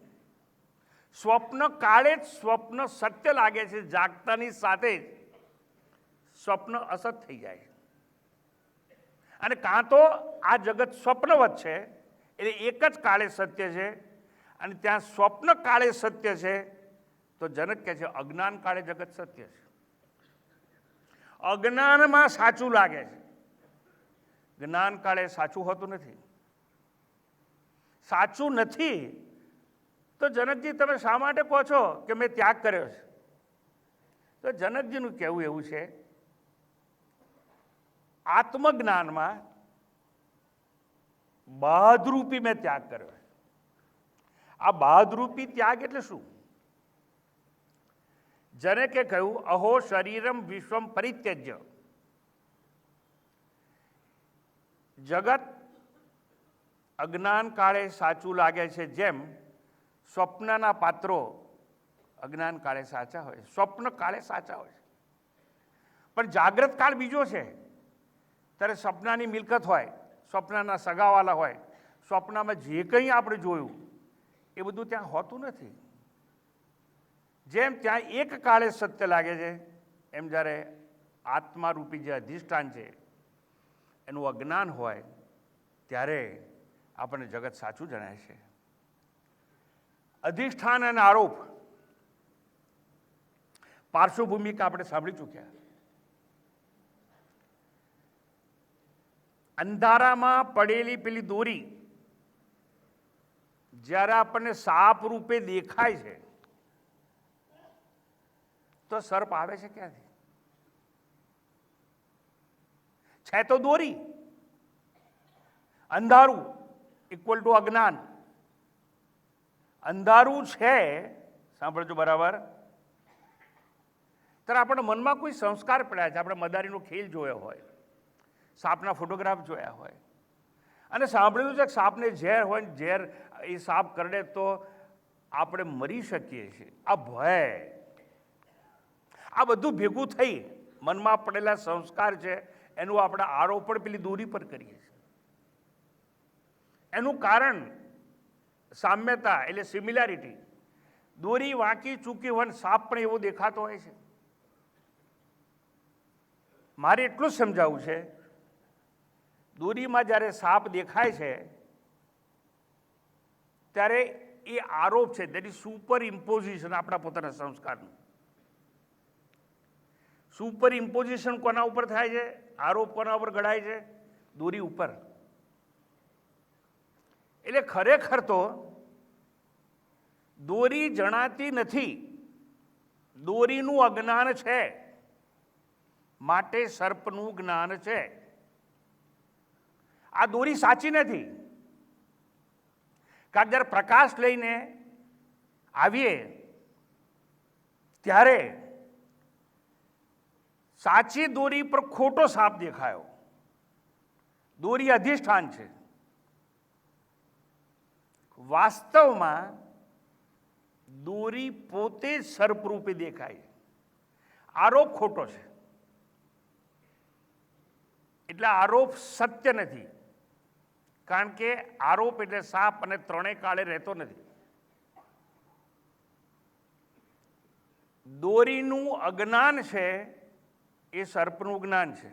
સ્વપ્ન કાળે જ સ્વપ્ન સત્ય લાગે છે, જાગતાની સાથે જ સ્વપ્ન અસત થઈ જાય. અને કાં તો આ જગત સ્વપ્નવત છે એટલે એક જ કાળે સત્ય છે, અને ત્યાં સ્વપ્ન કાળે સત્ય છે તો જનક કહે છે અજ્ઞાન કાળે જગત સત્ય છે. અજ્ઞાનમાં સાચું લાગે છે, જ્ઞાન કાળે સાચું હોતું નથી. સાચું નથી તો જનકજી તમે શા માટે કહો છો કે મેં ત્યાગ કર્યો છે? તો જનકજીનું કહેવું એવું છે, આત્મજ્ઞાનમાં બાધરૂપી મેં ત્યાગ કર્યો છે. આ બાધરૂપી ત્યાગ એટલે શું? જનકે કહ્યું અહો શરીરમ વિશ્વમ પરિત્યજ્ય. જગત અજ્ઞાન કાળે સાચું લાગે છે, જેમ સ્વપ્નના પાત્રો અજ્ઞાન કાળે સાચા હોય, સ્વપ્ન કાળે સાચા હોય. પણ જાગ્રત કાળ બીજો છે. ત્યારે સપનાની મિલકત હોય, સ્વપ્નના સગાવાલા હોય, સ્વપ્નમાં જે કંઈ આપણે જોયું એ બધું ત્યાં હોતું નથી. જેમ ત્યાં એક કાળે સત્ય લાગે છે, એમ જ્યારે આત્મારૂપી જે અધિષ્ઠાન છે એનું અજ્ઞાન હોય ત્યારે આપણને જગત સાચું જણાય છે. અધિષ્ઠાન અને આરોપ પાર્શ્વભૂમિકા આપણે સાંભળી ચૂક્યા. અંધારામાં પડેલી પેલી દોરી જ્યારે આપણને સાપ રૂપે દેખાય છે તો સર્પ આવે છે ક્યાંથી? છે તો દોરી. અંધારું ઇક્વલ ટુ અજ્ઞાન. અંધારું છે, સાંભળજો બરાબર. ત્યારે આપણે મનમાં કોઈ સંસ્કાર પડ્યા છે. આપણે મદારીનો ખેલ જોયો હોય, સાપના ફોટોગ્રાફ જોયા હોય, અને સાંભળેલું છે કે સાપને ઝેર હોય ને ઝેર એ સાપ કરડે તો આપણે મરી શકીએ છીએ. આ ભય, આ બધું ભેગું થઈ મનમાં પડેલા સંસ્કાર છે, એનું આપણે આરોપણ પેલી દોરી પર કરીએ છીએ. એનું કારણ સામ્યતા એટલે સિમિલારિટી. દોરી વાંકી ચૂકી હોય, સાપ પણ એવો દેખાતો હોય છે. મારે એટલું જ સમજાવવું છે, દોરીમાં જ્યારે સાપ દેખાય છે ત્યારે એ આરોપ છે, દેટ ઇઝ સુપર ઇમ્પોઝિશન આપણા પોતાના સંસ્કારનું. સુપર ઇમ્પોઝિશન કોના ઉપર થાય છે? આરોપ કોના ઉપર ઘડાય છે? દોરી ઉપર. એટલે ખરેખર તો દોરી જણાતી નથી, દોરીનું અજ્ઞાન છે, માટે સર્પનું જ્ઞાન છે. આ દોરી સાચી નથી. કારણ જ્યારે પ્રકાશ લઈને આવીએ ત્યારે સાચી દોરી પર ખોટો સાપ દેખાયો. દોરી અધિષ્ઠાન છે. વાસ્તવમાં દોરી પોતે જ સર્પરૂપે દેખાય. આરોપ ખોટો છે, એટલે આરોપ સત્ય નથી. કારણ કે આરોપ એટલે સાપ અને ત્રણેય કાળે રહેતો નથી. દોરીનું અજ્ઞાન છે એ સર્પનું જ્ઞાન છે.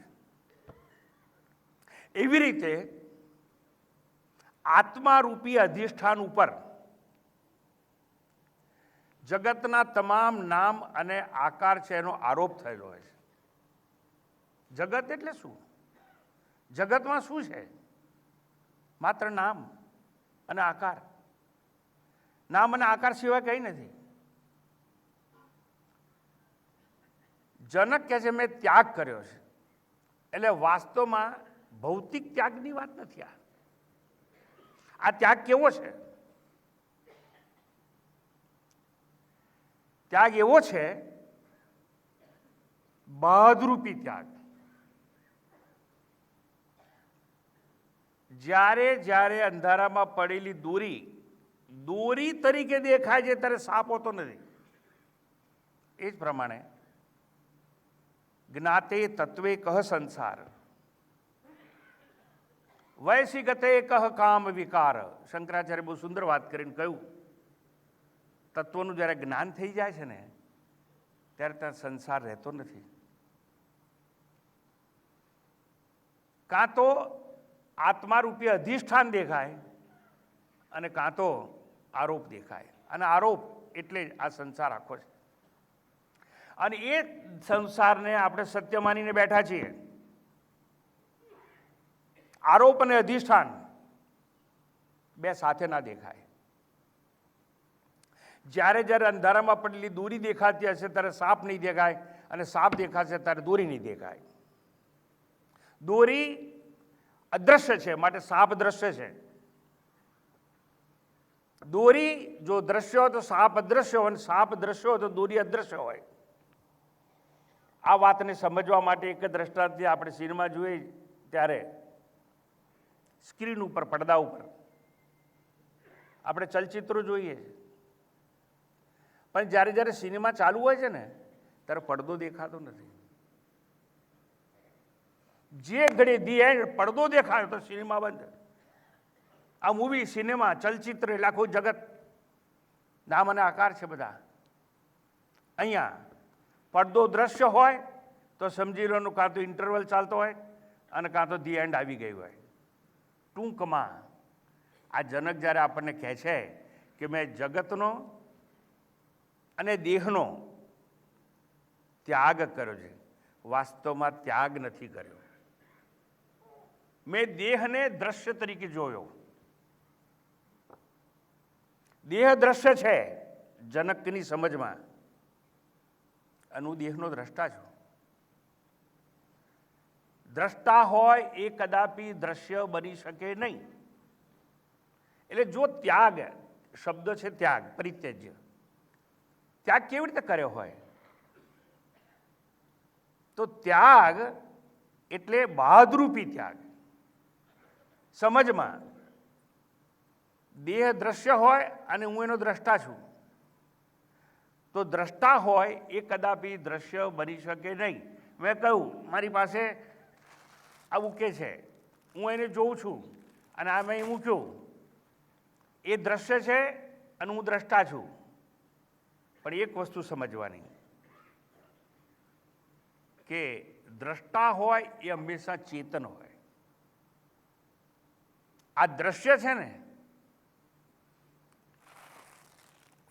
એવી રીતે આત્મારૂપી અધિષ્ઠાન ઉપર જગતના તમામ નામ અને આકાર છે એનો આરોપ થયેલો હોય છે. જગત એટલે શું? જગતમાં શું છે? માત્ર નામ અને આકાર. નામ અને આકાર સિવાય કંઈ નથી. જનક કહે છે મેં ત્યાગ કર્યો છે, એટલે વાસ્તવમાં ભૌતિક ત્યાગની વાત નથી. આ ત્યાગ કેવો છે? ત્યાગ એવો છે બહાદુરૂપી ત્યાગ. જ્યારે જ્યારે અંધારામાં પડેલી દોરી દોરી તરીકે દેખાય છે ત્યારે સાપ હોતો નથી. એ જ પ્રમાણે જ્ઞાતે તત્વે કહ સંસાર, વૈસી ગતે કહ કામ વિકાર. શંકરાચાર્ય બહુ સુંદર વાત કરીને કહ્યું, તત્વનું જ્યારે જ્ઞાન થઈ જાય છે ને ત્યારે ત્યાં સંસાર રહેતો નથી. કાં તો આત્મારૂપી અધિષ્ઠાન દેખાય અને કાં તો આરોપ દેખાય. અને આરોપ એટલે આ સંસાર આખો છે. અને એ સંસારને આપણે સત્ય માનીને બેઠા છીએ. આરોપ અને અધિષ્ઠાન બે સાથે ના દેખાય. જ્યારે જ્યારે અંધારામાં પડેલી દોરી દેખાતી હશે ત્યારે સાપ નહીં દેખાય, અને સાપ દેખાશે ત્યારે દોરી નહીં દેખાય. દોરી અદ્રશ્ય છે માટે સાપ દ્રશ્ય છે. દોરી જો દ્રશ્ય હોય તો સાપ અદ્રશ્ય હોય, સાપ દ્રશ્ય હોય તો દોરી અદ્રશ્ય હોય. આ વાતને સમજવા માટે એક દ્રષ્ટાંત આપણે સિનેમા જોઈએ ત્યારે સ્ક્રીન ઉપર, પડદા ઉપર આપણે ચલચિત્રો જોઈએ, પણ જ્યારે જ્યારે સિનેમા ચાલુ હોય છે ને ત્યારે પડદો દેખાતો નથી. જે ઘડી ધી એન્ડ પડદો દેખાય તો સિનેમા બંધ. આ મૂવી, સિનેમા, ચલચિત્ર એટલે આખું જગત, નામ અને આકાર છે બધા. અહીંયા પડદો દ્રશ્ય હોય તો સમજી લેવાનું કાં તો ઇન્ટરવલ ચાલતો હોય અને કાં તો ધી એન્ડ આવી ગયું હોય. ટૂંકમાં આ જનક જ્યારે આપણને કહે છે કે મેં જગતનો અને દેહનો ત્યાગ કર્યો છે, વાસ્તવમાં ત્યાગ નથી કર્યો. મેં દેહને દ્રશ્ય તરીકે જોયો. દેહ દ્રશ્ય છે જનકની સમજમાં, અને હું દેહનો દ્રષ્ટા છું. દ્રષ્ટા હોય એ કદાપી દ્રશ્ય બની શકે નહીં. એટલે જો ત્યાગ શબ્દ છે, ત્યાગ, પરિત્યજ્ય, ત્યાગ કેવી રીતે કર્યો હોય? તો ત્યાગ એટલે બહાદુરૂપી ત્યાગ. સમજમાં દેહ દ્રશ્ય હોય અને હું એનો દ્રષ્ટા છું, તો દ્રષ્ટા હોય એ કદાપી દ્રશ્ય બની શકે નહીં. મેં કહ્યું મારી પાસે આ મૂકે છે, હું એને જોઉં છું અને આ મેં મૂક્યું, એ દ્રશ્ય છે અને હું દ્રષ્ટા છું. પણ એક વસ્તુ સમજવાની કે દ્રષ્ટા હોય એ હંમેશા ચેતન હોય. આ દ્રશ્ય છે ને,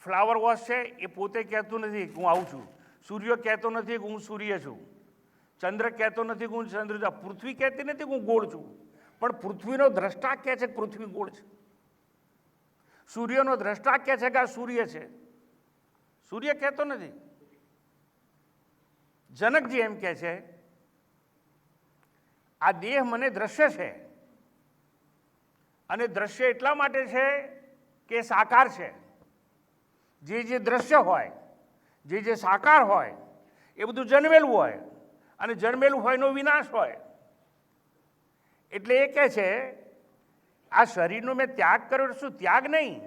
ફ્લાવર વોશ છે, એ પોતે કહેતું નથી કે હું આવું છું. સૂર્ય કહેતો નથી કે હું સૂર્ય છું. ચંદ્ર કહેતો નથી કે હું ચંદ્ર છું. પૃથ્વી કહેતી નથી કે હું ગોળ છું. પણ પૃથ્વીનો દ્રષ્ટા કહે છે કે પૃથ્વી ગોળ છે. સૂર્યનો દ્રષ્ટા કહે છે કે આ સૂર્ય છે. સૂર્ય કહેતો નથી. જનકજી એમ કહે છે આ દેહ મને દ્રશ્ય છે, અને દ્રશ્ય એટલા માટે છે કે સાકાર છે. જે દ્રશ્ય હોય, જે સાકાર હોય, એ બધું જન્મેલું હોય, અને જન્મેલું હોય એનો વિનાશ હોય. એટલે એ કહે છે આ શરીરનો મેં ત્યાગ કર્યો. શું ત્યાગ નહીં,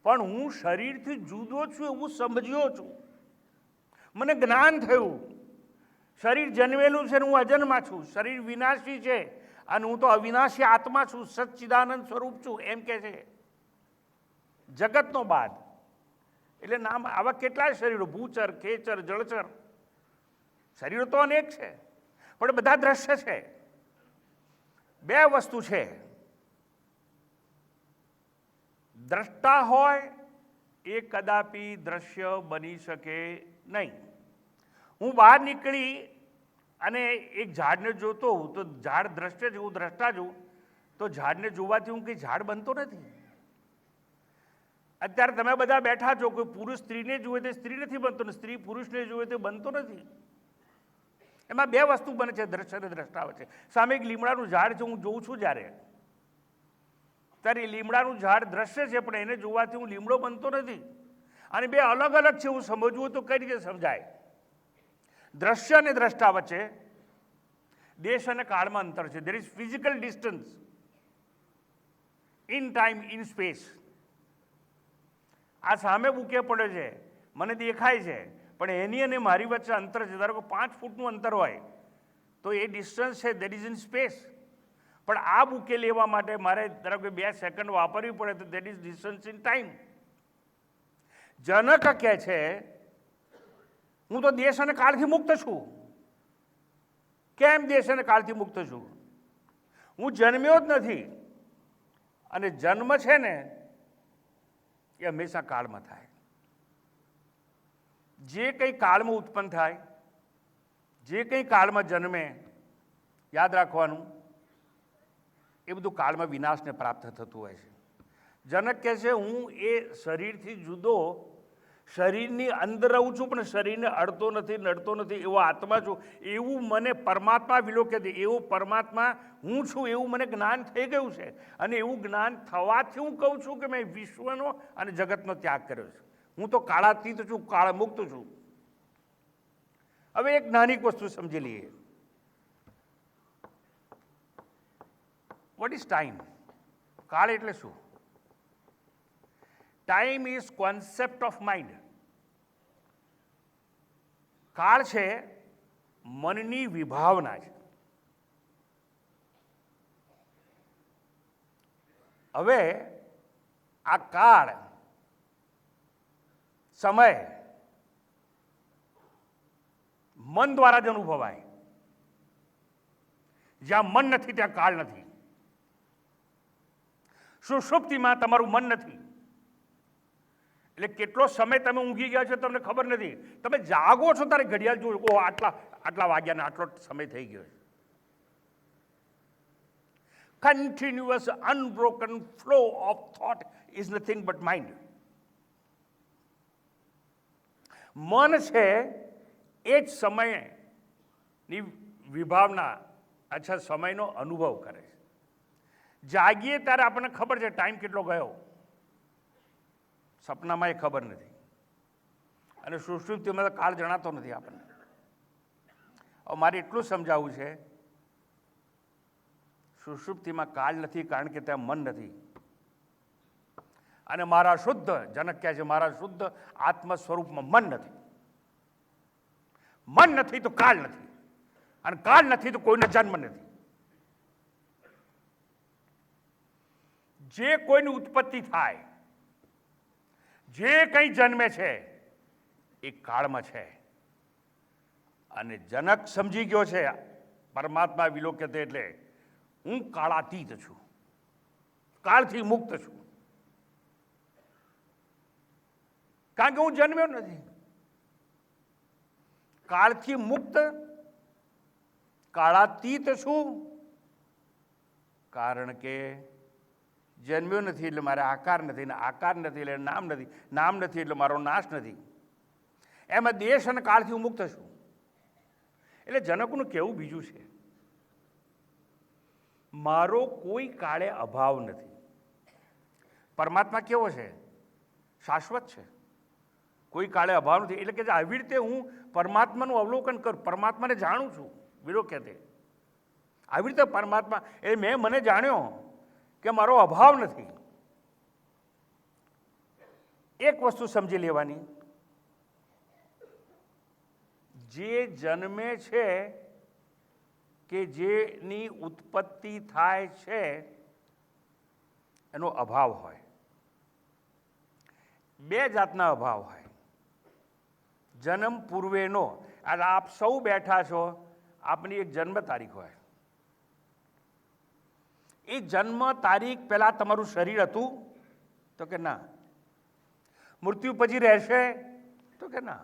પણ હું શરીરથી જુદો છું એવું સમજ્યો છું. મને જ્ઞાન થયું. શરીર જન્મેલું છે ને હું અજન્મા છું. શરીર વિનાશી છે અને હું તો અવિનાશી આત્મા છું, સચ્ચિદાનંદ સ્વરૂપ છું, એમ કે છે. જગતનો બાદ એટલે નામ આવા કેટલાય શરીરો, ભૂચર, ખેચર, જળચર, શરીરો તો અનેક છે, પણ બધા દ્રશ્ય છે. બે વસ્તુ છે, દ્રષ્ટા હોય એ કદાપી દ્રશ્ય બની શકે નહીં. હું બહાર નીકળી અને એક ઝાડને જોતો હોઉં તો ઝાડ દ્રશ્ય છે, હું દ્રષ્ટા છું, તો ઝાડને જોવાથી હું કંઈ ઝાડ બનતો નથી. અત્યારે તમે બધા બેઠા છો, કોઈ પુરુષ સ્ત્રીને જુએ તો સ્ત્રી નથી બનતો, ને સ્ત્રી પુરુષને જુએ તો બનતો નથી. એમાં બે વસ્તુ બને છે, દ્રશ્ય અને દ્રષ્ટા વચ્ચે. સામે એક લીમડાનું ઝાડ છે, હું જોઉં છું જ્યારે, ત્યારે લીમડાનું ઝાડ દ્રશ્ય છે, પણ એને જોવાથી હું લીમડો બનતો નથી. અને બે અલગ અલગ છે, હું સમજવું તો કઈ રીતે સમજાય? દ્રશ્ય અને દ્રષ્ટા વચ્ચે દેશ અને કાળમાં અંતર છે. There is physical distance in time, in space. આ સામે બુકે પડે છે, મને દેખાય છે, પણ એની અને મારી વચ્ચે અંતર છે. ધારો કે 5 ફૂટનું અંતર હોય તો એ ડિસ્ટન્સ છે, દેટ ઇઝ ઇન સ્પેસ. પણ આ બુકે લેવા માટે મારે ધારો કે 2 સેકન્ડ વાપરવી પડે તો that is distance in time. Janak કહે છે હું તો દેશ અને કાળથી મુક્ત છું. કેમ દેશ અને કાળથી મુક્ત છું? હું જન્મ્યો જ નથી, અને જન્મ છે ને એ હંમેશા કાળમાં થાય. જે કંઈ કાળમાં ઉત્પન્ન થાય, જે કંઈ કાળમાં જન્મે, યાદ રાખવાનું એ બધું કાળમાં વિનાશને પ્રાપ્ત થતું હોય છે. જનક કહે છે હું એ શરીરથી જુદો, શરીરની અંદર રહું છું પણ શરીરને અડતો નથી, નડતો નથી, એવો આત્મા છું. એવું મને પરમાત્મા વિલોકે દે, એવું પરમાત્મા હું છું એવું મને જ્ઞાન થઈ ગયું છે. અને એવું જ્ઞાન થવાથી હું કહું છું કે મેં વિશ્વનો અને જગતનો ત્યાગ કર્યો છે. હું તો કાળાતીત છું, કાળમુક્ત છું. હવે એક નાની વસ્તુ સમજી લઈએ. What is time? કાળ એટલે શું? Time is concept of mind. કાળ છે મનની વિભાવના છે. હવે આ કાળ, સમય મન દ્વારા જ અનુભવાય. જ્યાં મન નથી ત્યાં કાળ નથી. સુષુપ્તિમાં તમારું મન નથી, એટલે કેટલો સમય તમે ઊંઘી ગયા છો તમને ખબર નથી. તમે જાગો છો ત્યારે ઘડિયાળ જુઓ, ઓહ આટલા વાગ્યા ને આટલો સમય થઈ ગયો છે. Continuous unbroken flow of thought is nothing but mind. મન છે એ જ સમયની વિભાવના અચ્છા સમયનો અનુભવ કરે છે. જાગીએ ત્યારે આપણને ખબર છે ટાઈમ કેટલો ગયો, સપનામાં એ ખબર નથી, અને સુષુપ્તિમાં તો કાળ જણાતો નથી આપણને. હવે મારે એટલું સમજાવવું છે, સુષુપ્તિમાં કાળ નથી કારણ કે ત્યાં મન નથી. અને મારા શુદ્ધ, જનક કહે છે મારા શુદ્ધ આત્મ સ્વરૂપમાં મન નથી. મન નથી તો કાળ નથી, અને કાળ નથી તો કોઈનો જન્મ નથી. જે કોઈની ઉત્પત્તિ થાય, જે કંઈ જન્મે છે એ કાળમાં છે. અને જનક સમજી ગયો છે પરમાત્મા વિલોક્યતે એટલે હું કાળાતીત છું, કાળથી મુક્ત છું, કારણ કે હું જન્મ્યો નથી. કાળથી મુક્ત, કાળાતીત છું, કારણ કે જન્મ્યો નથી એટલે મારે આકાર નથી, ને આકાર નથી એટલે નામ નથી, નામ નથી એટલે મારો નાશ નથી. એમાં દેશ અને કાળથી હું મુક્ત છું. એટલે જનકનું કહેવું બીજું છે, મારો કોઈ કાળે અભાવ નથી. પરમાત્મા કેવો છે? શાશ્વત છે, કોઈ કાળે અભાવ નથી. એટલે કે આવી રીતે હું પરમાત્માનું અવલોકન કરું, પરમાત્માને જાણું છું. વિલોક્યતે આવી રીતે પરમાત્મા એટલે મેં મને જાણ્યો કે મારો અભાવ નથી. એક વસ્તુ સમજી લેવાની, જે જન્મે છે કે જેની ઉત્પત્તિ થાય છે એનો અભાવ હોય. બે જાતના અભાવ હોય. જન્મ પૂર્વેનો, એટલે આપ સૌ બેઠા છો, આપની એક જન્મ તારીખ હોય. એ જન્મ તારીખ પહેલાં તમારું શરીર હતું તો કે ના? મૃત્યુ પછી રહેશે તો કે ના?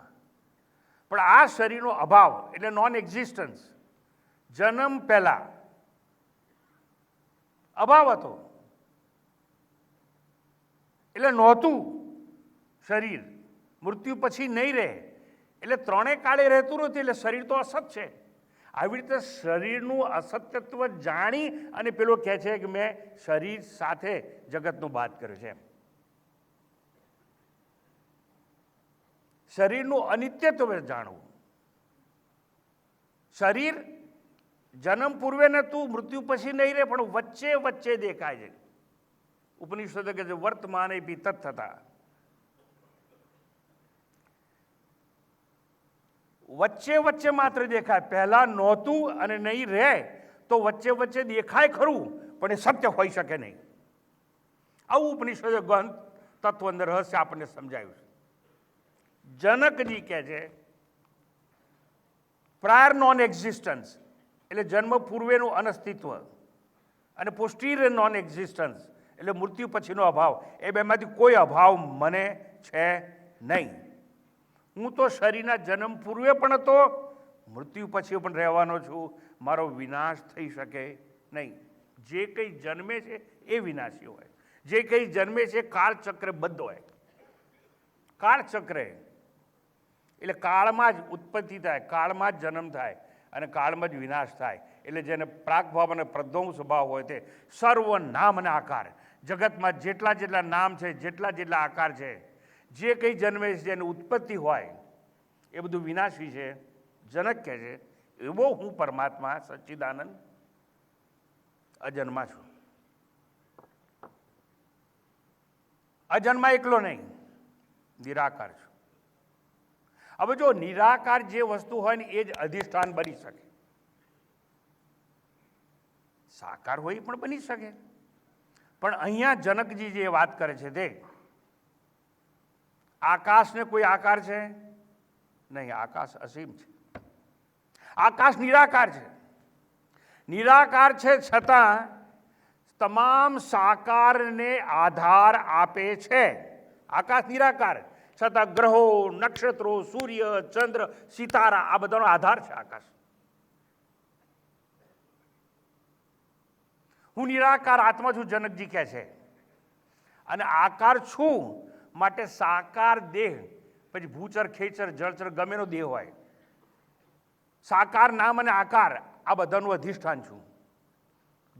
પણ આ શરીરનો અભાવ એટલે નોન એક્ઝિસ્ટન્સ. જન્મ પહેલા અભાવ હતો એટલે નહોતું શરીર, મૃત્યુ પછી નહીં રહે એટલે ત્રણેય કાળે રહેતું નથી, એટલે શરીર તો અસત છે. આવી રીતે શરીરનું અસત્યત્વ જાણી અને પેલો કહે છે કે મેં શરીર સાથે જગતનું બાદ કર્યું છે. શરીરનું અનિત્યત્વ જાણવું. શરીર જન્મ પૂર્વે નહોતું, મૃત્યુ પછી નહીં રહે, પણ વચ્ચે વચ્ચે દેખાય છે. ઉપનિષદો કહે છે વર્તમાને બી તત્થતા. વચ્ચે વચ્ચે માત્ર દેખાય, પહેલા નહોતું અને નહીં રહે તો વચ્ચે વચ્ચે દેખાય ખરું, પણ એ સત્ય હોઈ શકે નહીં. આવું ઉપનિષદો ગ્રંથ તત્વ રહસ્ય આપણને સમજાયું છે. જનકજી કહે છે પ્રાયર નોન એક્ઝિસ્ટન્સ એટલે જન્મ પૂર્વેનું અનસ્તિત્વ, અને પોસ્ટીરિયર નોન એક્ઝિસ્ટન્સ એટલે મૃત્યુ પછીનો અભાવ. એ બેમાંથી કોઈ અભાવ મને છે નહીં. હું તો શરીરના જન્મ પૂર્વે પણ હતો, મૃત્યુ પછી પણ રહેવાનો છું. મારો વિનાશ થઈ શકે નહીં. જે કંઈ જન્મે છે એ વિનાશી હોય, જે કંઈ જન્મે છે કાળચક્રબદ્ધ હોય. કાળચક્ર એટલે કાળમાં જ ઉત્પત્તિ થાય, કાળમાં જ જન્મ થાય અને કાળમાં જ વિનાશ થાય. એટલે જેને પ્રાગભાવ અને પ્રધ્વંસ સ્વભાવ હોય તે સર્વ નામ અને આકાર, જગતમાં જેટલા જેટલા નામ છે, જેટલા જેટલા આકાર છે, જે કંઈ જન્મે છે જેની ઉત્પત્તિ હોય એ બધું વિનાશી છે. જનક કહે છે એવો હું પરમાત્મા સચ્ચિદાનંદ અજન્મા છું. અજન્મા એકલો નહીં, નિરાકાર છું. હવે જો નિરાકાર જે વસ્તુ હોય ને એ જ અધિષ્ઠાન બની શકે. સાકાર હોય પણ બની શકે. પણ અહીંયા જનકજી જે વાત કરે છે તે આકાશને કોઈ આકાર છે નહીં, આકાશ અસીમ છે. આકાશ નિરાકાર છે. નિરાકાર છે છતાં તમામ સાકારને આધાર આપે છે. આકાશ નિરાકાર છતાં ગ્રહો, નક્ષત્રો, સૂર્ય, ચંદ્ર, સિતારા આ બધાનો આધાર છે આકાશ. હું નિરાકાર આત્મા છું, જનકજી કહે છે. અને આકાર છું માટે સાકાર દેહ, પછી ભૂચર, ખેચર, જળચર ગમેનો દેહ હોય, સાકાર નામ અને આકાર આ બધાનું અધિષ્ઠાન છું.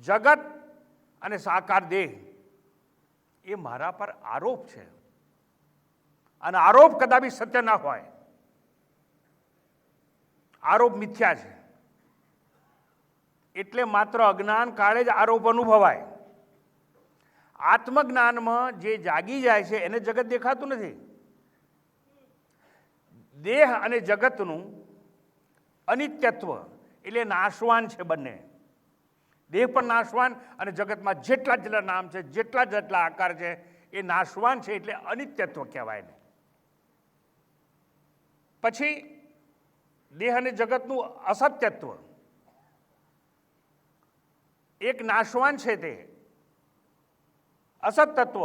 જગત અને સાકાર દેહ એ મારા પર આરોપ છે, અને આરોપ કદાપી સત્ય ના હોય. આરોપ મિથ્યા છે, એટલે માત્ર અજ્ઞાન કાળે જ આરોપ અનુભવાય. આત્મજ્ઞાનમાં જે જાગી જાય છે એને જગત દેખાતું નથી. દેહ અને જગતનું અનિત્યત્વ એટલે નાશવાન છે બંને. દેહ પણ નાશવાન અને જગતમાં જેટલા જેટલા નામ છે, જેટલા જેટલા આકાર છે એ નાશવાન છે, એટલે અનિત્યત્વ કહેવાય ને. પછી દેહ અને જગતનું અસત્યત્વ, એક નાશવાન છે તે અસત્તત્વ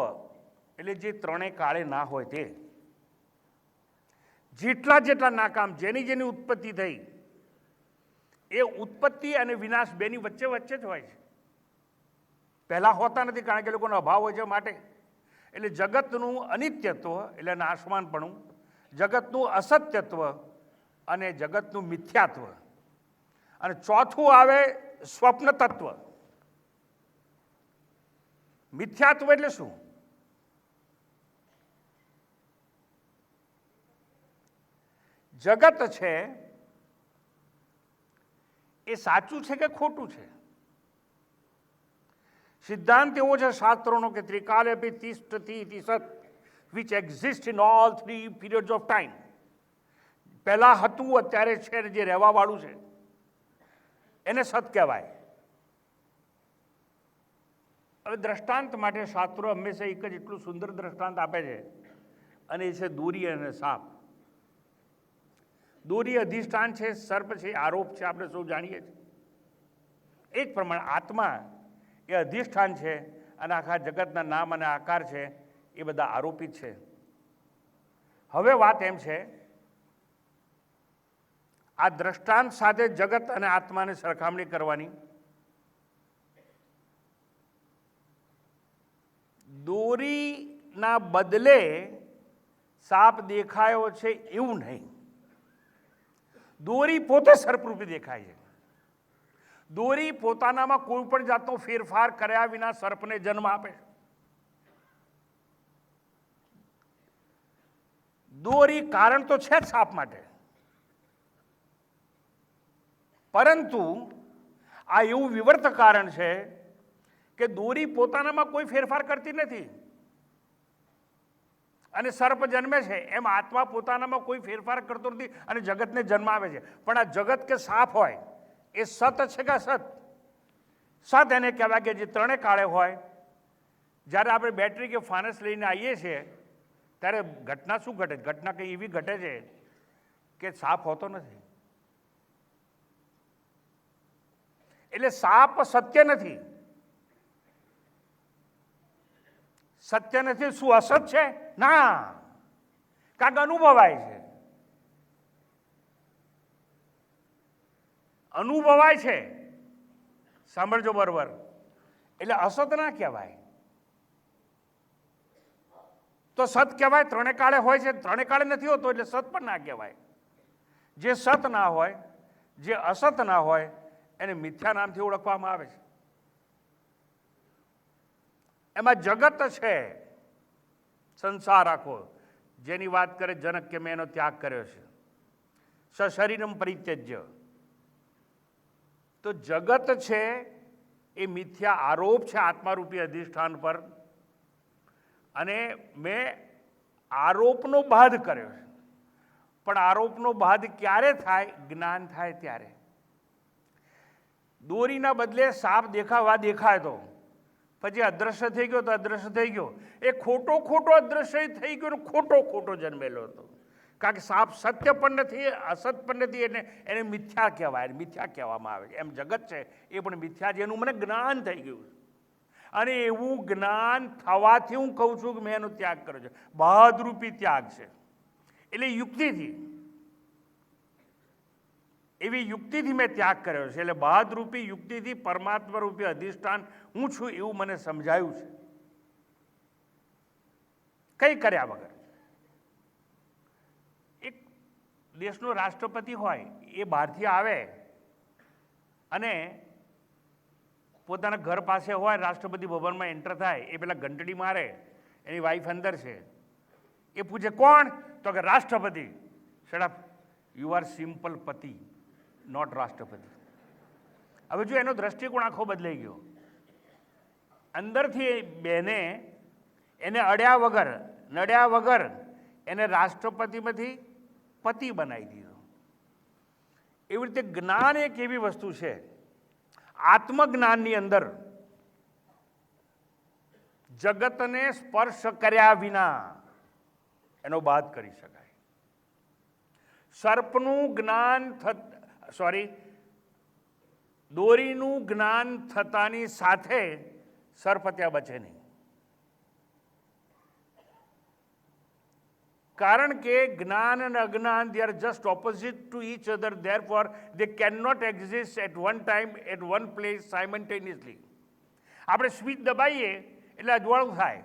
એટલે જે ત્રણેય કાળે ના હોય તે. જેટલા જેટલા નાકામ, જેની જેની ઉત્પત્તિ થઈ એ ઉત્પત્તિ અને વિનાશ બેની વચ્ચે વચ્ચે જ હોય છે. પહેલા હોતા નથી, કારણ કે લોકોનો અભાવ હોય છે માટે. એટલે જગતનું અનિત્યત્વ એટલે નાશવાનપણું, જગતનું અસત્યત્વ અને જગતનું મિથ્યાત્વ, અને ચોથું આવે સ્વપ્ન તત્વ. મિથ્યાત્વ એટલે શું? જગત છે એ સાચું છે કે ખોટું છે? સિદ્ધાંત એવો છે શાસ્ત્રોનો કે ત્રિકાલેપી તિષ્ઠતિ ઇતિ સત, which exist in all three periods of time. પહેલા હતું, અત્યારે છે, ને જે રહેવા વાળું છે એને સત કહેવાય. હવે દ્રષ્ટાંત માટે શાસ્ત્રો હંમેશા એક જ એટલું સુંદર દ્રષ્ટાંત આપે છે, અને એ છે દોરી અને સાપ. દોરી અધિષ્ઠાન છે, સર્પ છે, આરોપ છે, આપણે સૌ જાણીએ છીએ. એ જ પ્રમાણે આત્મા એ અધિષ્ઠાન છે, અને આખા જગતના નામ અને આકાર છે એ બધા આરોપિત છે. હવે વાત એમ છે, આ દ્રષ્ટાંત સાથે જગત અને આત્માને સરખામણી કરવાની. દોરીના બદલે સાપ દેખાયો છે એવું નહીં. દોરી પોતે સર્પરૂપી દેખાય છે. દોરી પોતાનામાં કોઈ પણ જાતનો ફેરફાર કર્યા વિના સર્પને જન્મ આપે છે. દોરી કારણ તો છે જ સાપ માટે, પરંતુ આ એવું વિવર્ત કારણ છે કે દોરી પોતાનામાં કોઈ ફેરફાર કરતી નથી, અને સર્પ જન્મે છે એમ આત્મા પોતાનામાં કોઈ ફેરફાર કરતો નથી અને જગતને જન્મ આવે છે. પણ આ જગત કે સાપ હોય એ સત છે કે અસત? સત એને કહેવાય કે જે ત્રણે કાળે હોય. જ્યારે આપણે બેટરી કે ફાનસ લઈને આવીએ છીએ ત્યારે ઘટના શું ઘટે? ઘટના કંઈ એવી ઘટે છે કે સાપ હોતો નથી. એટલે સાપ સત્ય નથી. સત્ય નથી શું અસત છે? ના, કાંક અનુભવાય છે. અનુભવાય છે, સાંભળજો બરોબર. એટલે અસત ના કહેવાય, તો સત કહેવાય. ત્રણે કાળે હોય છે, ત્રણે કાળે નથી હોતો એટલે સત પણ ના કહેવાય. જે સત ના હોય, જે અસત ના હોય એને મિથ્યા નામથી ઓળખવામાં આવે છે. એમાં જગત છે, સંસાર આખો, જેની વાત કરે જનક કે મેં એનો ત્યાગ કર્યો છે. સશરીરમ પરિત્યજ્ય. તો જગત છે એ મિથ્યા આરોપ છે આત્મારૂપી અધિષ્ઠાન પર, અને મેં આરોપનો બાદ કર્યો છે. પણ આરોપનો બાદ ક્યારે થાય? જ્ઞાન થાય ત્યારે. દોરીના બદલે સાપ દેખાય તો પછી અદ્રશ્ય થઈ ગયો તો અદ્રશ્ય થઈ ગયો. એ ખોટો અદ્રશ્ય થઈ ગયો, ખોટો જન્મેલો હતો. કારણ કે સાપ સત્ય પણ નથી, અસત પણ નથી, એને મિથ્યા કહેવાય, મિથ્યા કહેવામાં આવે છે. એમ જગત છે એ પણ મિથ્યા છે. એનું મને જ્ઞાન થઈ ગયું, અને એવું જ્ઞાન થવાથી હું કહું છું કે મેં એનો ત્યાગ કર્યો છે. બહાદરૂપી ત્યાગ છે. એટલે યુક્તિથી, એવી યુક્તિથી મેં ત્યાગ કર્યો છે. એટલે બહાદરૂપી યુક્તિથી પરમાત્મા રૂપી અધિષ્ઠાન હું છું એવું મને સમજાયું છે, કંઈ કર્યા વગર. એક દેશનો રાષ્ટ્રપતિ હોય એ બહારથી આવે અને પોતાના ઘર પાસે હોય, રાષ્ટ્રપતિ ભવનમાં એન્ટર થાય, એ પેલા ઘંટડી મારે, એની વાઈફ અંદર છે, એ પૂછે કોણ? તો કે રાષ્ટ્રપતિ. Shut up, you are simple પતિ, નોટ રાષ્ટ્રપતિ. હવે જો એનો દ્રષ્ટિકોણ આખો બદલાઈ ગયો. અંદરથી બેને એને નડ્યા વગર એને રાષ્ટ્રપતિમાંથી પતિ બનાવી દીધો. એવી રીતે જ્ઞાન એક એવી વસ્તુ છે, આત્મજ્ઞાનની અંદર જગતને સ્પર્શ કર્યા વિના એનો બાદ કરી શકાય. સર્પનું જ્ઞાન દોરીનું જ્ઞાન થતાની સાથે સર્પ ત્યાં બચે નહીં. કારણ કે જ્ઞાન અને અજ્ઞાન they are just opposite to each other, therefore they cannot exist at one time at one place simultaneously. આપણે સ્વિચ દબાઈએ એટલે અજવાળું થાય,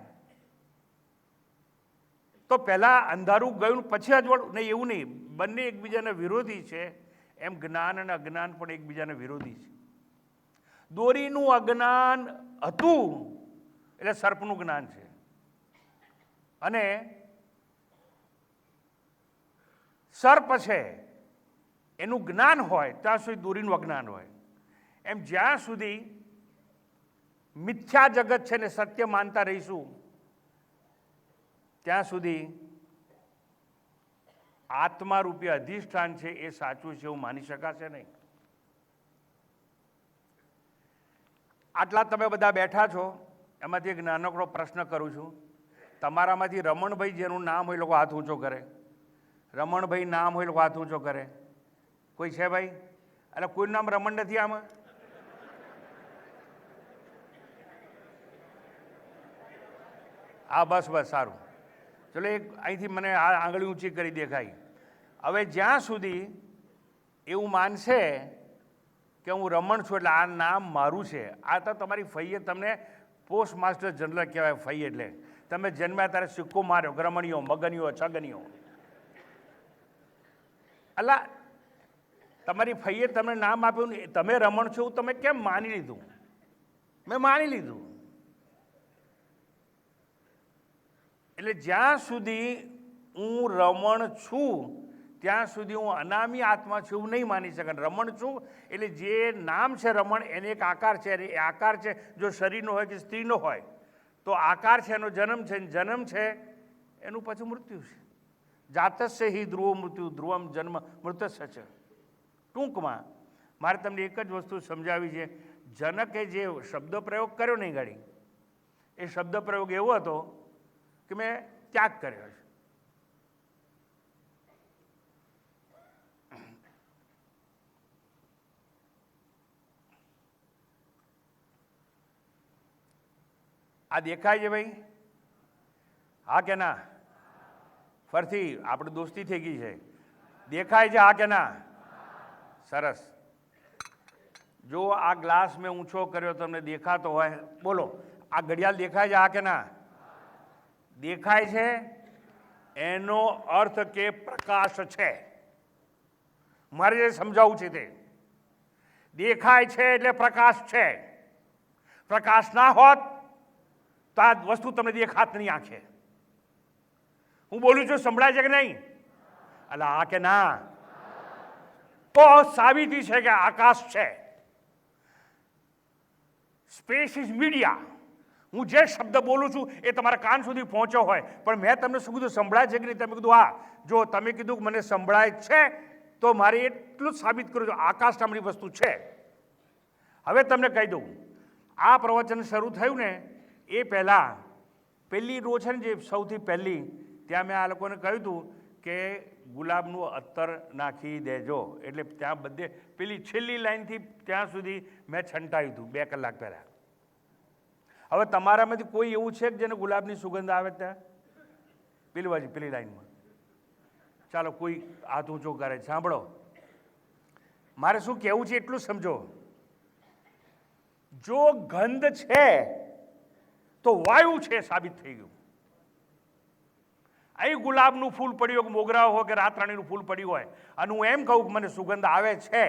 તો પહેલાં અંધારું ગયું પછી અજવાળું નહીં, એવું નહીં. બંને એકબીજાના વિરોધી છે, એમ જ્ઞાન અને અજ્ઞાન પણ એકબીજાના વિરોધી છે. દોરીનું અજ્ઞાન હતું એટલે સર્પનું જ્ઞાન છે, અને સર્પ છે એનું જ્ઞાન હોય ત્યાં સુધી દોરીનું અજ્ઞાન હોય. એમ જ્યાં સુધી મિથ્યા જગત છે ને સત્ય માનતા રહીશું ત્યાં સુધી આત્મારૂપી અધિષ્ઠાન છે એ સાચું છે એવું માની શકાશે નહીં. આટલા તમે બધા બેઠા છો, એમાંથી એક નાનકડો પ્રશ્ન કરું છું. તમારામાંથી રમણભાઈ જેનું નામ હોય લોકો હાથ ઊંચો કરે. રમણભાઈ નામ હોય લોકો હાથ ઊંચો કરે. કોઈ છે ભાઈ? એટલે કોઈનું નામ રમણ નથી આમાં? હા, બસ બસ, સારું. ચલો, એક અહીંથી મને આ આંગળી ઊંચી કરી દેખાય. હવે જ્યાં સુધી એવું માનશે કે હું રમણ છું એટલે આ નામ મારું છે, આ તો તમારી ફઈએ તમને પોસ્ટ માસ્ટર જનરલ કહેવાય. ફઈ એટલે તમે જન્મ્યા ત્યારે સિક્કો માર્યો, રમણીઓ, મગનીઓ, છગનીઓ. અલા, તમારી ફઈએ તમને નામ આપ્યું, તમે રમણ છો તમે કેમ માની લીધું? મેં માની લીધું. એટલે જ્યાં સુધી હું રમણ છું ત્યાં સુધી હું અનામી આત્મા છું એવું નહીં માની શકાય. રમણ છું એટલે જે નામ છે રમણ, એને એક આકાર છે, એ આકાર છે જો શરીરનો હોય કે સ્ત્રીનો હોય તો આકાર છે, એનો જન્મ છે, જન્મ છે એનું પછી મૃત્યુ છે. જાતસ્ય હિ ધ્રુવ મૃત્યુ ધ્રુવમ જન્મ મૃતસ્ય છે. ટૂંકમાં મારે તમને એક જ વસ્તુ સમજાવી છે. જનકે જે શબ્દ પ્રયોગ કર્યો નહીં ગાડી, એ શબ્દ પ્રયોગ એવો હતો કે મેં ત્યાગ કર્યો છે. આ દેખાય છે ભાઈ? હા કે ના? ફરથી આપણે દોસ્તી થઈ ગઈ છે. દેખાય છે હા કે ના? સરસ. જો આ ગ્લાસ મેં ઊંચો કર્યો તમને દેખાતો હોય, બોલો. આ ઘડિયાળ દેખાય છે હા કે ના? દેખાય છે એનો અર્થ કે પ્રકાશ છે. મારે જે સમજાવવું છે તે દેખાય છે એટલે પ્રકાશ છે. પ્રકાશ ના હોત તો આ વસ્તુ તમને દેખાત નહીં આંખે. હું બોલું છું સંભળાય છે કે નહીં? એટલે હા કે ના? તો સાબિતી છે કે આકાશ છે. Space is media. હું જે શબ્દ બોલું છું એ તમારા કાન સુધી પહોંચ્યો હોય, પણ મેં તમને શું કીધું? સંભળાય છે કે નહીં? તમે કીધું હા. જો તમે કીધું કે મને સંભળાય છે તો મારે એટલું જ સાબિત કરું છું આકાશ નામની વસ્તુ છે. હવે તમને કહી દઉં, આ પ્રવચન શરૂ થયું ને એ પહેલાં પહેલી રો છે ને, જે સૌથી પહેલી, ત્યાં મેં આ લોકોને કહ્યું હતું કે ગુલાબનું અત્તર નાખી દેજો. એટલે ત્યાં બધે પેલી છેલ્લી લાઈનથી ત્યાં સુધી મેં છંટાયું હતું 2 કલાક પહેલાં. હવે તમારામાંથી કોઈ એવું છે કે જેને ગુલાબની સુગંધ આવે ત્યાં? પેલી બાજુ પેલી લાઈનમાં. ચાલો, કોઈ હાથ ઊંચો કરે. સાંભળો, મારે શું કહેવું છે એટલું સમજો. જો ગંધ છે તો વાયુ છે સાબિત થઈ ગયું. અહીં ગુલાબનું ફૂલ પડ્યું કે મોગરા હોય કે રાતરાણીનું ફૂલ પડ્યું હોય અને હું એમ કહું કે મને સુગંધ આવે છે,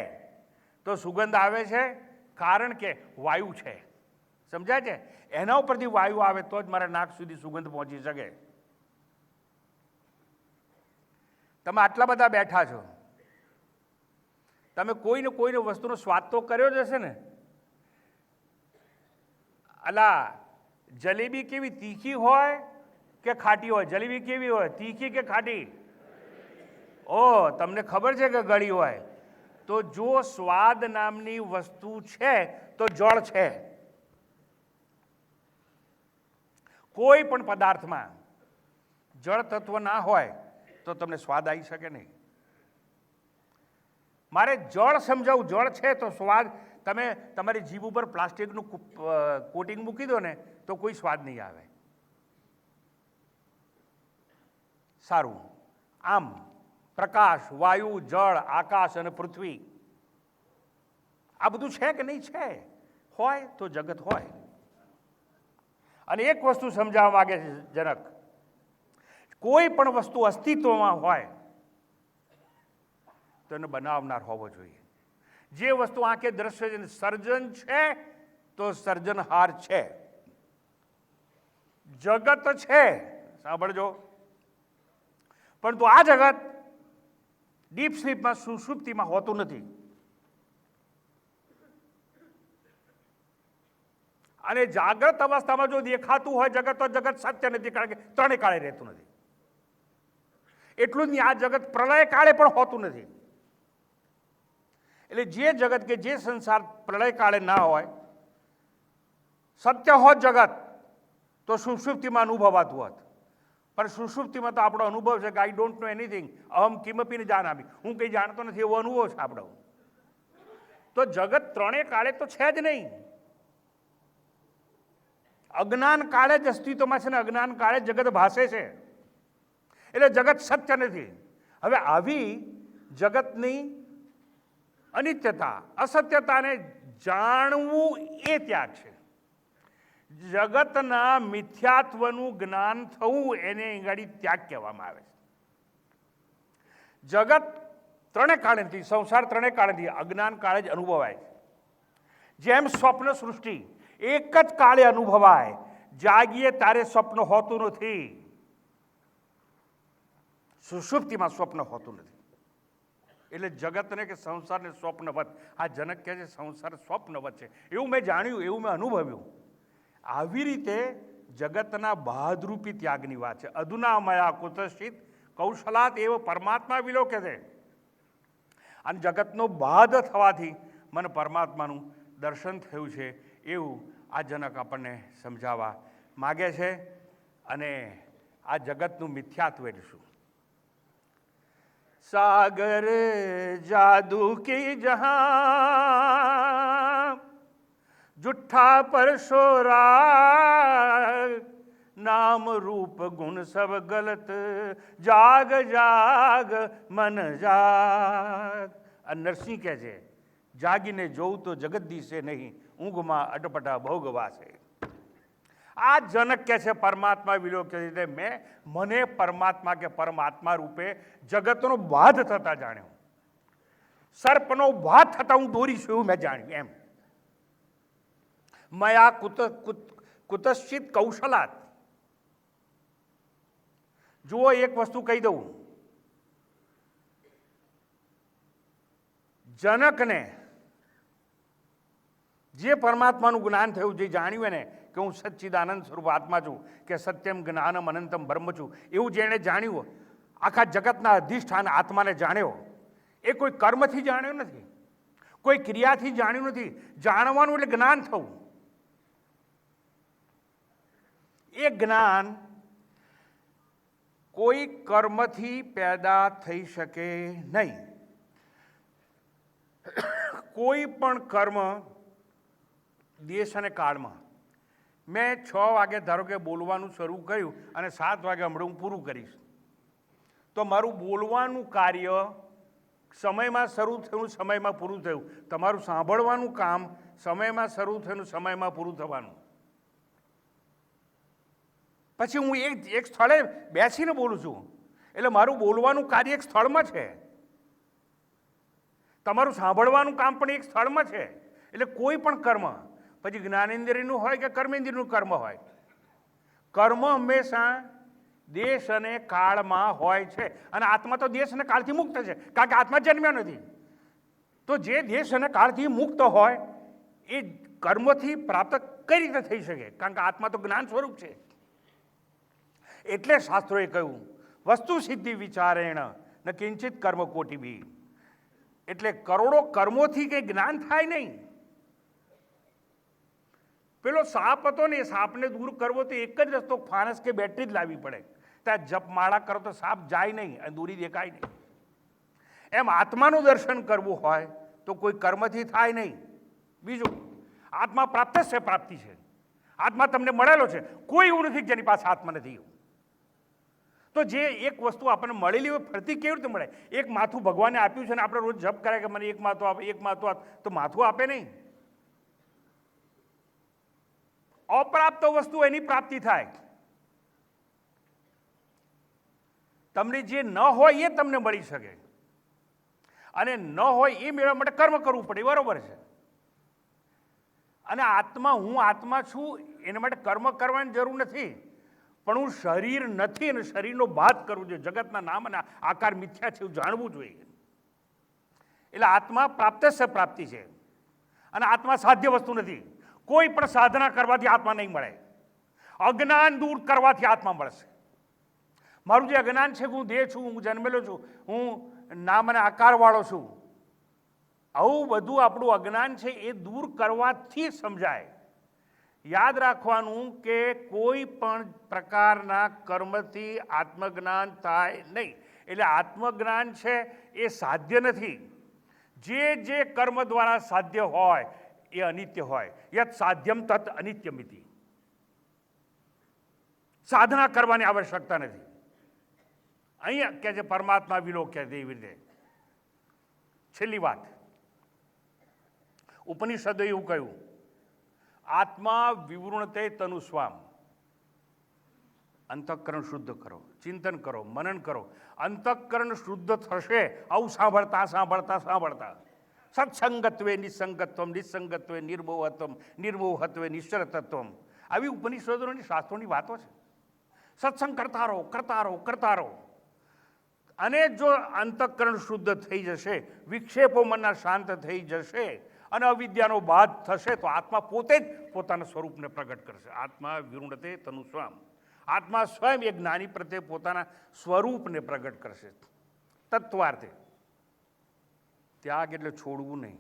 તો સુગંધ આવે છે કારણ કે વાયુ છે. સમજાય છે? એના ઉપરથી વાયુ આવે તો જ મારા નાક સુધી સુગંધ પહોંચી શકે. તમે આટલા બધા બેઠા છો, તમે કોઈને વસ્તુનો સ્વાદ તો કર્યો જ હશે ને. અલા જલેબી કેવી તીખી હોય કે ખાટી હોય? જલેબી કેવી હોય, તીખી કે ખાટી? ઓ, તમને ખબર છે કે ગળી હોય? તો જો સ્વાદ નામની વસ્તુ છે તો જળ છે. કોઈ પણ પદાર્થમાં જળ તત્વ ના હોય તો તમને સ્વાદ આવી શકે નહીં. મારે જળ સમજાવું, જળ છે તો સ્વાદ. તમે તમારી જીભ ઉપર પ્લાસ્ટિકનું કોટિંગ મૂકી દો ને તો કોઈ સ્વાદ નહીં આવે. સારું, આમ પ્રકાશ, વાયુ, જળ, આકાશ અને પૃથ્વી આ બધું છે કે નહીં? છે. હોય તો જગત હોય. અને એક વસ્તુ સમજાવવા માંગે છે જનક, કોઈ પણ વસ્તુ અસ્તિત્વમાં હોય તો એને બનાવનાર હોવો જોઈએ. જે વસ્તુ આંખે દ્રશ્ય છે, સર્જન છે તો સર્જનહાર છે. જગત છે, સાંભળજો, પરંતુ આ જગત ડીપ સ્લીપમાં, સુષુપ્તિમાં હોતું નથી. અને જાગ્રત અવસ્થામાં જો દેખાતું હોય જગત તો જગત સત્ય નથી, કારણ કે ત્રણેય કાળે રહેતું નથી. એટલું જ નહીં, આ જગત પ્રલય કાળે પણ હોતું નથી. એટલે જે જગત કે જે સંસાર પ્રલય કાળે ના હોય, સત્ય હોત જગત તો સુષુપ્તિમાં અનુભવાતું હોત. પણ સુષુપ્તિમાં તો આપણો અનુભવ છે કે આઈ ડોન્ટ નો એનીથિંગ, અહમ કિમપી ને જાનામી, હું કંઈ જાણતો નથી એવો અનુભવ છે આપણો. તો જગત ત્રણેય કાળે તો છે જ નહીં. અજ્ઞાન કાળે જ અસ્તિત્વમાં છે ને અજ્ઞાન કાળે જગત ભાસે છે. એટલે જગત સત્ય નથી. હવે આવી જગતની અનિત્યતા, અસત્યતાને જાણવું એ ત્યાગ છે. જગતના મિથ્યાત્વનું જ્ઞાન થવું એને આગળ ત્યાગ કહેવામાં આવે છે. જગત ત્રણે કાળેથી, સંસાર ત્રણે કાળેથી અજ્ઞાન કાળે જ અનુભવાય છે. જેમ સ્વપ્ન સૃષ્ટિ એક જ કાળે અનુભવાય, જાગીએ ત્યારે સ્વપ્ન હોતું નથી. સુષુપ્તિમાં સ્વપ્ન હોતું નથી. એટલે જગતને કે સંસારને સ્વપ્નવત, આ જનક કહે છે સંસાર સ્વપ્નવત છે. એવું મેં જાણ્યું, એવું મેં અનુભવ્યું. આવી રીતે જગતના બાદરૂપી ત્યાગની વાત છે. અધુના મયા કુતશ્ચિત કૌશલાત એવ પરમાત્મા વિલોકે છે. અને જગતનો બાદ થવાથી મને પરમાત્માનું દર્શન થયું છે, એવું આ જનક આપણને સમજાવવા માગે છે. અને આ જગતનું મિથ્યાત્વ એટલે શું? સાગર જાદુ કી જહાં जुठा पर शोरा नाम रूप गुण सब गलत जाग जाग मन जाग. નરસિંહ કહે છે જાગીને જોઉં તો જગત દિશે નહીં, ઊંઘમાં અટપટા ભોગવા છે. આ જનક કહે છે પરમાત્મા વિલોકે છે. મને પરમાત્મા કે પરમાત્મા રૂપે જગતનો બાદ થતા જાણ્યો, સર્પનો બાદ થતા હું દોરીશ એવું મેં જાણ્યું. એમ મયા કુતશ્ચિત કૌશલાત. જુઓ, એક વસ્તુ કહી દઉં, જનકને જે પરમાત્માનું જ્ઞાન થયું, જે જાણ્યું એને કે હું સચ્ચિદાનંદ સ્વરૂપ આત્મા છું, કે સત્યમ જ્ઞાનમ અનંતમ બ્રહ્મ છું, એવું જેણે જાણ્યું, આખા જગતના અધિષ્ઠાન આત્માને જાણ્યો, એ કોઈ કર્મથી જાણ્યો નથી, કોઈ ક્રિયાથી જાણ્યું નથી. જાણવાનું એટલે જ્ઞાન થવું. એ જ્ઞાન કોઈ કર્મથી પેદા થઈ શકે નહીં. કોઈ પણ કર્મ દેશ અને કાળમાં, મેં 6 વાગે ધારો કે બોલવાનું શરૂ કર્યું અને 7 વાગે હમણાં હું પૂરું કરીશ, તો મારું બોલવાનું કાર્ય સમયમાં શરૂ થયું, સમયમાં પૂરું થયું. તમારું સાંભળવાનું કામ સમયમાં શરૂ થયું, સમયમાં પૂરું થવાનું. પછી હું એક સ્થળે બેસીને બોલું છું, એટલે મારું બોલવાનું કાર્ય એક સ્થળમાં છે, તમારું સાંભળવાનું કામ પણ એક સ્થળમાં છે. એટલે કોઈ પણ કર્મ, પછી જ્ઞાનેન્દ્રિયનું હોય કે કર્મેન્દ્રિયનું કર્મ હોય, કર્મ હંમેશા દેશ અને કાળમાં હોય છે. અને આત્મા તો દેશ અને કાળથી મુક્ત છે, કારણ કે આત્મા જન્મ્યો નથી. તો જે દેશ અને કાળથી મુક્ત હોય એ કર્મથી પ્રાપ્ત કઈ રીતે થઈ શકે? કારણ કે આત્મા તો જ્ઞાન સ્વરૂપ છે. એટલે શાસ્ત્રોએ કહ્યું વસ્તુ સિદ્ધિ વિચારેણ ન કિંચિત કર્મ કોટી બી. એટલે કરોડો કર્મોથી કંઈ જ્ઞાન થાય નહીં. પેલો સાપ હતો ને, એ સાપને દૂર કરવો તો એક જ રસ્તો, ફાનસ કે બેટરી જ લાવવી પડે. ત્યાં જપમાળા કરો તો સાપ જાય નહીં અને દૂરી દેખાય નહીં. એમ આત્માનું દર્શન કરવું હોય તો કોઈ કર્મથી થાય નહીં. બીજું, આત્મા પ્રાપ્ત છે, પ્રાપ્તિ છે. આત્મા તમને મળેલો છે, કોઈ એવું નથી જેની પાસે આત્મા નથી. તો જે એક વસ્તુ આપણને મળેલી હોય ફરતી કેવી રીતે મળે? એક માથું ભગવાને આપ્યું છે ને આપણે રોજ જપ કરે કે મને એક માથું આપે, એક માથું આપ, તો માથું આપે નહીં. અપ્રાપ્ત વસ્તુ એની પ્રાપ્તિ થાય. તમને જે ન હોય એ તમને મળી શકે, અને ન હોય એ મેળવવા માટે કર્મ કરવું પડે, બરોબર છે. અને આત્મા, હું આત્મા છું એના માટે કર્મ કરવાની જરૂર નથી, પણ હું શરીર નથી અને શરીરનો બાદ કરવું જોઈએ. જગતના નામ અને આકાર મિથ્યા છે એવું જાણવું જોઈએ. એટલે આત્મા પ્રાપ્ત છે, પ્રાપ્તિ છે. અને આત્મા સાધ્ય વસ્તુ નથી. કોઈ પણ સાધના કરવાથી આત્મા નહીં મળે. અજ્ઞાન દૂર કરવાથી આત્મા મળશે. મારું જે અજ્ઞાન છે કે હું દેહ છું, હું જન્મેલો છું, હું નામ અને આકારવાળો છું, આવું બધું આપણું અજ્ઞાન છે એ દૂર કરવાથી સમજાય. યાદ રાખવાનું કે કોઈ પણ પ્રકારના કર્મથી આત્મજ્ઞાન થાય નહીં. એટલે આત્મજ્ઞાન છે એ સાધ્ય નથી. જે કર્મ દ્વારા સાધ્ય હોય એ અનિત્ય હોય. યત સાધ્યમ તત અનિત્યમિતિ. સાધના કરવાની આવશ્યકતા નથી. અહીંયા કે છે પરમાત્મા વિલોક્ય છે, એવી રીતે. છેલ્લી વાત, ઉપનિષદે એવું કહ્યું, આત્મા વિવૃણતે તનુસ્વામ. અંતઃકરણ શુદ્ધ કરો, ચિંતન કરો, મનન કરો. અંતઃકરણ શુદ્ધ થશે આવું સાંભળતા સાંભળતા સાંભળતા. સત્સંગત્વે નિસંગત્વમ, નિસંગત્વે નિર્મોહત્વમ, નિર્મોહત્વે નિશ્ચરતત્વમ. આવી ઉપનિષદોની શાસ્ત્રોની વાતો છે. સત્સંગ કરતા રહો, કરતા રહો, કરતા રહો. અને જો અંતઃકરણ શુદ્ધ થઈ જશે, વિક્ષેપો મનના શાંત થઈ જશે અને અવિદ્યાનો બાદ થશે, તો આત્મા પોતે જ પોતાના સ્વરૂપને પ્રગટ કરશે. આત્મા વિવૃણતે તનુસ્વામ. આત્મા સ્વયં એ જ્ઞાની પ્રત્યે પોતાના સ્વરૂપને પ્રગટ કરશે. તત્વાર્થે ત્યાગ એટલે છોડવું નહીં.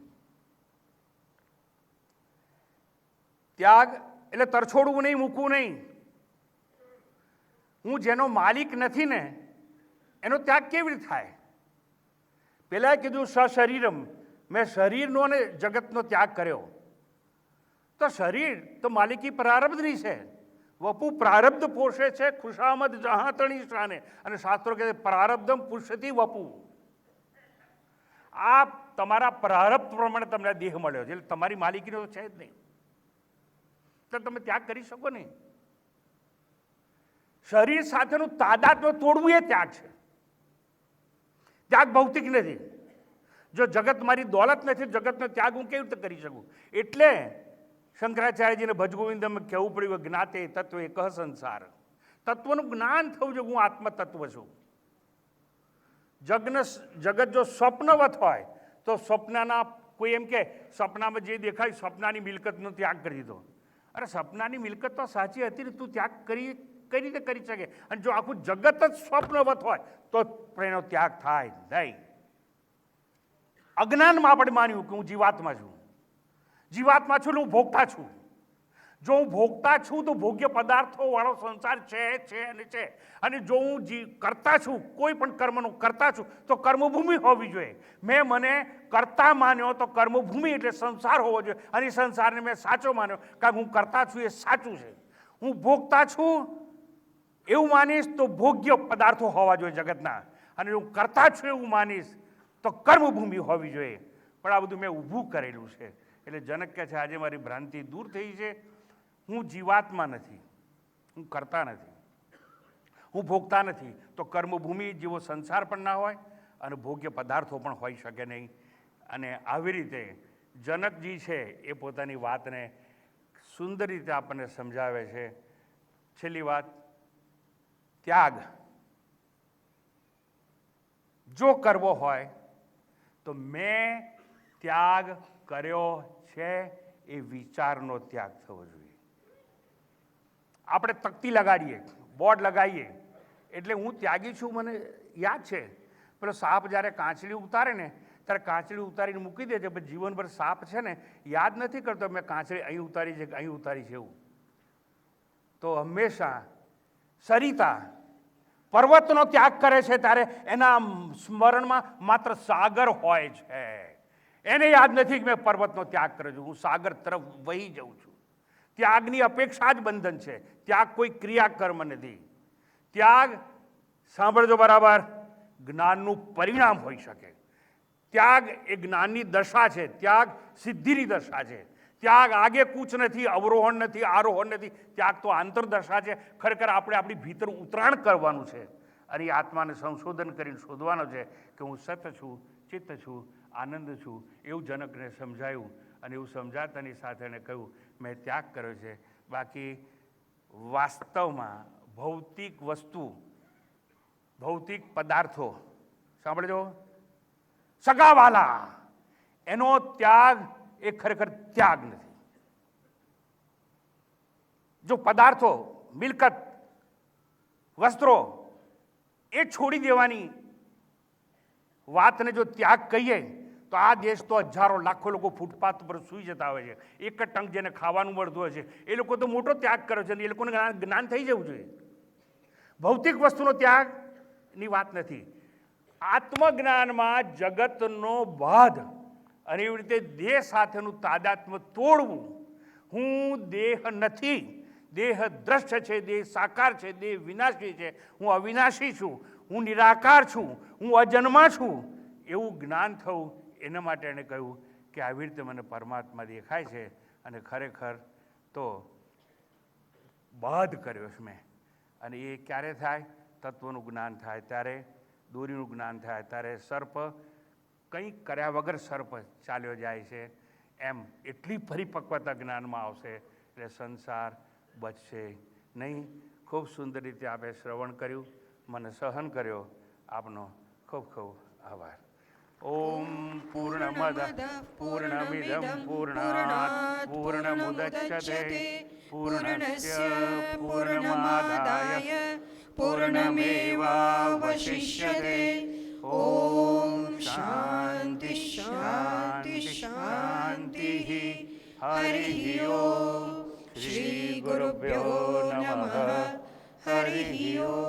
ત્યાગ એટલે તરછોડવું નહીં, મૂકવું નહીં. હું જેનો માલિક નથી ને એનો ત્યાગ કેવી રીતે થાય? પહેલાં કીધું સશરીરમ, મેં શરીરનો અને જગતનો ત્યાગ કર્યો. તો શરીર તો માલિકી પ્રારબ્ધની છે. વપુ પ્રારબ્ધ પોષે છે, ખુશામદ જહાં તણી શાને. અને શાસ્ત્રો કહે છે પ્રારબ્ધમ પુષ્યતિ વપુ. આ તમારા પ્રારબ્ધ પ્રમાણે તમને દેહ મળ્યો છે, એટલે તમારી માલિકીનો તો છે જ નહીં. તો તમે ત્યાગ કરી શકો નહીં. શરીર સાથેનું તાદાત્મ્ય તોડવું એ ત્યાગ છે. ત્યાગ ભૌતિક નથી. જો જગત મારી દોલત નથી, જગતનો ત્યાગ હું કેવી રીતે કરી શકું? એટલે શંકરાચાર્યજીને ભજગોવિંદમ કહેવું પડ્યું, જ્ઞાતે તત્વે કહ સંસાર. તત્વનું જ્ઞાન થવું જોઈએ, હું આત્મતત્વ છું. જગત જો સ્વપ્નવત હોય તો સ્વપ્નના કોઈ એમ કે સપનામાં જે દેખાય સ્વપ્નાની મિલકતનો ત્યાગ કરી દીધો. અરે સપનાની મિલકત તો સાચી હતી ને, તું ત્યાગ કઈ રીતે કરી શકે? અને જો આખું જગત જ સ્વપ્નવત હોય તો એનો ત્યાગ થાય નહીં. અજ્ઞાનમાં આપણે માન્યું કે હું જીવાત્મા છું, જીવાત્મા છું એટલે હું ભોગતા છું. જો હું ભોગતા છું તો ભોગ્ય પદાર્થો વાળો સંસાર છે અને છે. અને જો હું કરતા છું, કોઈ પણ કર્મનો કરતા છું, તો કર્મભૂમિ હોવી જોઈએ. મેં મને કરતા માન્યો તો કર્મભૂમિ એટલે સંસાર હોવો જોઈએ. અને સંસારને મેં સાચો માન્યો કારણ હું કરતા છું એ સાચું છે. હું ભોગતા છું એવું માનીશ તો ભોગ્ય પદાર્થો હોવા જોઈએ જગતના. અને હું કરતા છું એવું માનીશ તો કર્મભૂમિ હોવી જોઈએ. પણ આ બધું મેં ઊભું કરેલું છે. એટલે જનક કહે છે આજે મારી ભ્રાંતિ દૂર થઈ છે. હું જીવાત્મા નથી, હું કરતા નથી. હું ભોગતા નથી તો કર્મભૂમિ જેવો સંસાર પણ ના હોય અને ભોગ્ય પદાર્થો પણ હોઈ શકે નહીં. અને આવી રીતે જનકજી છે એ પોતાની વાતને સુંદર રીતે આપણને સમજાવે છે. છેલ્લી વાત, ત્યાગ જો કરવો હોય તો મેં ત્યાગ કર્યો છે એ વિચારનો ત્યાગ થવો જોઈએ. આપણે તકતી લગાડીએ, બોર્ડ લગાવીએ એટલે હું ત્યાગી છું. મને યાદ છે પેલો સાપ જ્યારે કાંચળી ઉતારે ને ત્યારે કાંચળી ઉતારીને મૂકી દે છે, પણ જીવનભર સાપ છે ને યાદ નથી કરતો મેં કાંચળી અહીં ઉતારી છે કે અહીં ઉતારી છે એવું. તો હંમેશા સરિતા પર્વતનો ત્યાગ કરે છે ત્યારે એના સ્મરણમાં માત્ર સાગર હોય છે. એને યાદ નથી કે મેં પર્વતનો ત્યાગ કર્યો છું, હું સાગર તરફ વહી જાઉં છું. ત્યાગની અપેક્ષા જ બંધન છે. ત્યાગ કોઈ ક્રિયાકર્મ નથી. ત્યાગ, સાંભળજો બરાબર, જ્ઞાનનું પરિણામ હોઈ શકે. ત્યાગ એ જ્ઞાનની દશા છે. ત્યાગ સિદ્ધિની દશા છે. ત્યાગ આગે કૂચ નથી, અવરોહણ નથી, આરોહણ નથી. ત્યાગ તો આંતરદશા છે. ખરેખર આપણે આપણી ભીતર ઉતરાણ કરવાનું છે અને એ આત્માને સંશોધન કરીને શોધવાનો છે કે હું સત છું, ચિત્ત છું, આનંદ છું. એવું જનકને સમજાયું અને એવું સમજાતાની સાથે એને કહ્યું મેં ત્યાગ કર્યો છે. બાકી વાસ્તવમાં ભૌતિક વસ્તુ, ભૌતિક પદાર્થો, સાંભળજો, સગાવાલા, એનો ત્યાગ એ ખરેખર ત્યાગ નથી. જો પદાર્થો, મિલકત, વસ્ત્રો એ છોડી દેવાની વાતને જો ત્યાગ કહીએ તો આ દેશ તો હજારો લાખો લોકો ફૂટપાથ પર સૂઈ જતા હોય છે. એક જ ટંક જેને ખાવાનું મળતું હોય છે એ લોકો તો મોટો ત્યાગ કર્યો છે. એ લોકોને જ્ઞાન થઈ જવું જોઈએ. ભૌતિક વસ્તુનો ત્યાગની વાત નથી. આત્મજ્ઞાનમાં જગતનો બાદ અને એવી રીતે દેહ સાથેનું તાદાત્મ્ય તોડવું. હું દેહ નથી, દેહ દ્રશ્ય છે, દેહ સાકાર છે, દેહ વિનાશી છે, હું અવિનાશી છું, હું નિરાકાર છું, હું અજન્મા છું, એવું જ્ઞાન થવું. એના માટે એણે કહ્યું કે આવી રીતે મને પરમાત્મા દેખાય છે અને ખરેખર તો બાદ કર્યો છે મેં. અને એ ક્યારે થાય? તત્વનું જ્ઞાન થાય ત્યારે, દોરીનું જ્ઞાન થાય ત્યારે. સર્પ કંઈક કર્યા વગર સર્પ ચાલ્યો જાય છે એમ એટલી પરિપક્વતા જ્ઞાનમાં આવશે એટલે સંસાર બચશે નહીં. ખૂબ સુંદર રીતે આપણે શ્રવણ કર્યું, મને સહન કર્યો. આપનો ખૂબ ખૂબ આભાર. ઓમ પૂર્ણમદ પૂર્ણમિદં પૂર્ણાત પૂર્ણમુદચ્યતે પૂર્ણસ્ય પૂર્ણમાદાય પૂર્ણમેવાવશિષ્યતે. ઓમ શાંતિ શાંતિ શાંતિ. હરિ ઓમ. શ્રી ગુરુભ્યો નમઃ. હરિ ઓમ.